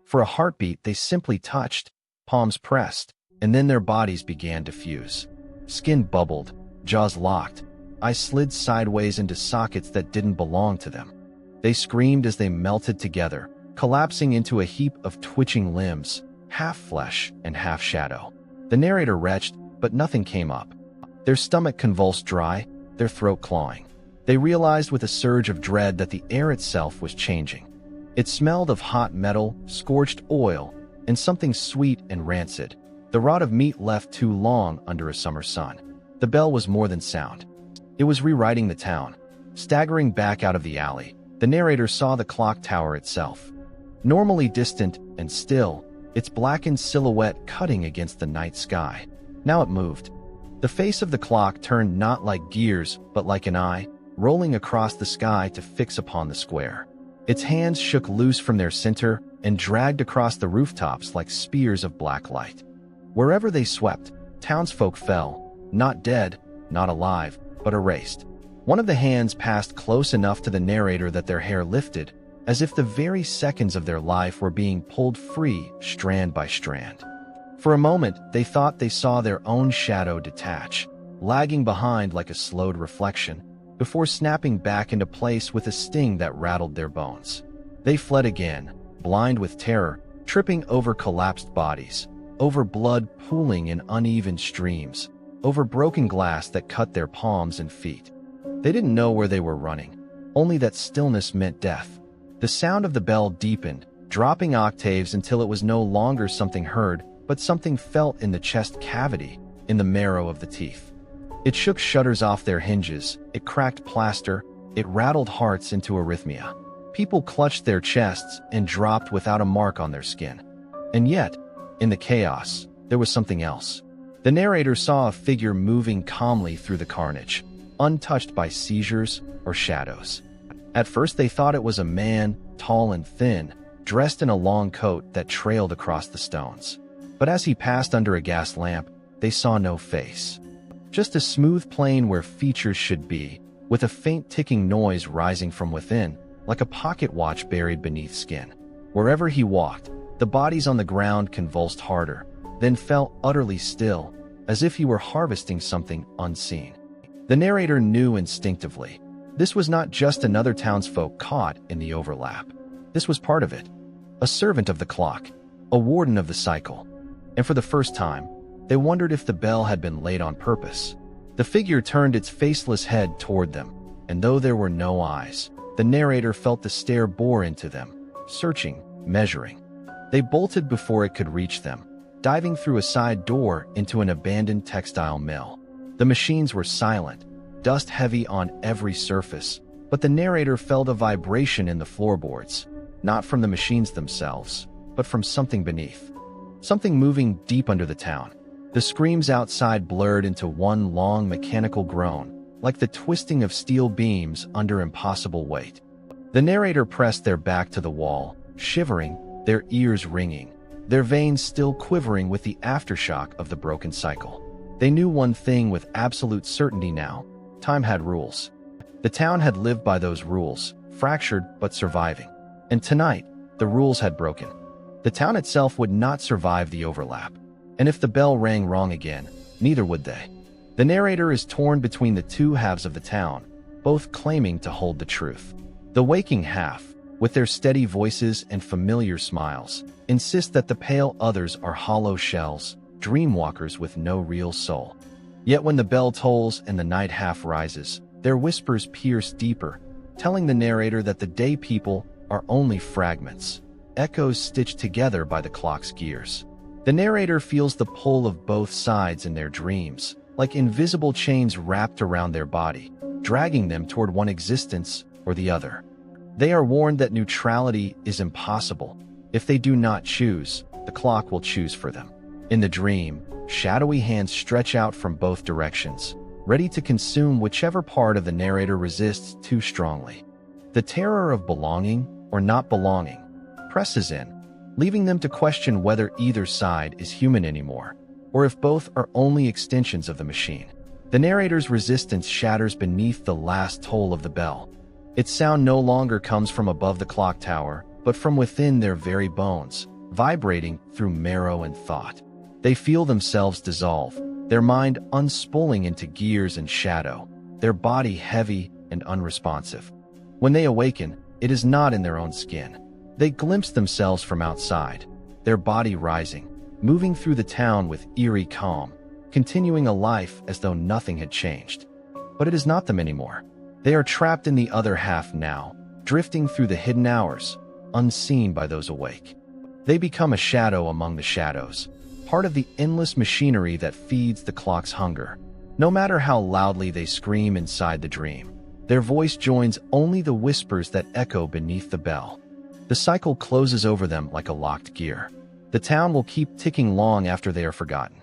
For a heartbeat they simply touched, palms pressed, and then their bodies began to fuse. Skin bubbled, jaws locked, eyes slid sideways into sockets that didn't belong to them. They screamed as they melted together, collapsing into a heap of twitching limbs, half flesh and half shadow. The narrator retched, but nothing came up. Their stomach convulsed dry, their throat clawing. They realized with a surge of dread that the air itself was changing. It smelled of hot metal, scorched oil, and something sweet and rancid, the rot of meat left too long under a summer sun. The bell was more than sound. It was rewriting the town. Staggering back out of the alley, the narrator saw the clock tower itself. Normally distant and still, its blackened silhouette cutting against the night sky. Now it moved. The face of the clock turned not like gears, but like an eye, rolling across the sky to fix upon the square. Its hands shook loose from their center, and dragged across the rooftops like spears of black light. Wherever they swept, townsfolk fell, not dead, not alive, but erased. One of the hands passed close enough to the narrator that their hair lifted, as if the very seconds of their life were being pulled free, strand by strand. For a moment, they thought they saw their own shadow detach, lagging behind like a slowed reflection, before snapping back into place with a sting that rattled their bones. They fled again, blind with terror, tripping over collapsed bodies, over blood pooling in uneven streams, over broken glass that cut their palms and feet. They didn't know where they were running, only that stillness meant death. The sound of the bell deepened, dropping octaves until it was no longer something heard, but something felt in the chest cavity, in the marrow of the teeth. It shook shutters off their hinges, it cracked plaster, it rattled hearts into arrhythmia. People clutched their chests and dropped without a mark on their skin. And yet, in the chaos, there was something else. The narrator saw a figure moving calmly through the carnage, untouched by seizures or shadows. At first they thought it was a man, tall and thin, dressed in a long coat that trailed across the stones. But as he passed under a gas lamp, they saw no face. Just a smooth plane where features should be, with a faint ticking noise rising from within, like a pocket watch buried beneath skin. Wherever he walked, the bodies on the ground convulsed harder, then fell utterly still, as if he were harvesting something unseen. The narrator knew instinctively. This was not just another townsfolk caught in the overlap. This was part of it. A servant of the clock, a warden of the cycle. And for the first time, they wondered if the bell had been laid on purpose. The figure turned its faceless head toward them, and though there were no eyes, the narrator felt the stare bore into them, searching, measuring. They bolted before it could reach them, diving through a side door into an abandoned textile mill. The machines were silent, dust heavy on every surface, but the narrator felt a vibration in the floorboards, not from the machines themselves, but from something beneath. Something moving deep under the town. The screams outside blurred into one long mechanical groan, like the twisting of steel beams under impossible weight. The narrator pressed their back to the wall, shivering, their ears ringing, their veins still quivering with the aftershock of the broken cycle. They knew one thing with absolute certainty now: time had rules. The town had lived by those rules, fractured but surviving. And tonight, the rules had broken. The town itself would not survive the overlap. And if the bell rang wrong again, neither would they. The narrator is torn between the two halves of the town, both claiming to hold the truth. The waking half, with their steady voices and familiar smiles, insist that the pale others are hollow shells, dreamwalkers with no real soul. Yet when the bell tolls and the night half rises, their whispers pierce deeper, telling the narrator that the day people are only fragments, echoes stitched together by the clock's gears. The narrator feels the pull of both sides in their dreams, like invisible chains wrapped around their body, dragging them toward one existence or the other. They are warned that neutrality is impossible. If they do not choose, the clock will choose for them. In the dream, shadowy hands stretch out from both directions, ready to consume whichever part of the narrator resists too strongly. The terror of belonging or not belonging presses in, leaving them to question whether either side is human anymore, or if both are only extensions of the machine. The narrator's resistance shatters beneath the last toll of the bell. Its sound no longer comes from above the clock tower, but from within their very bones, vibrating through marrow and thought. They feel themselves dissolve, their mind unspooling into gears and shadow, their body heavy and unresponsive. When they awaken, it is not in their own skin. They glimpse themselves from outside, their body rising, moving through the town with eerie calm, continuing a life as though nothing had changed. But it is not them anymore. They are trapped in the other half now, drifting through the hidden hours, unseen by those awake. They become a shadow among the shadows, part of the endless machinery that feeds the clock's hunger. No matter how loudly they scream inside the dream, their voice joins only the whispers that echo beneath the bell. The cycle closes over them like a locked gear. The town will keep ticking long after they are forgotten.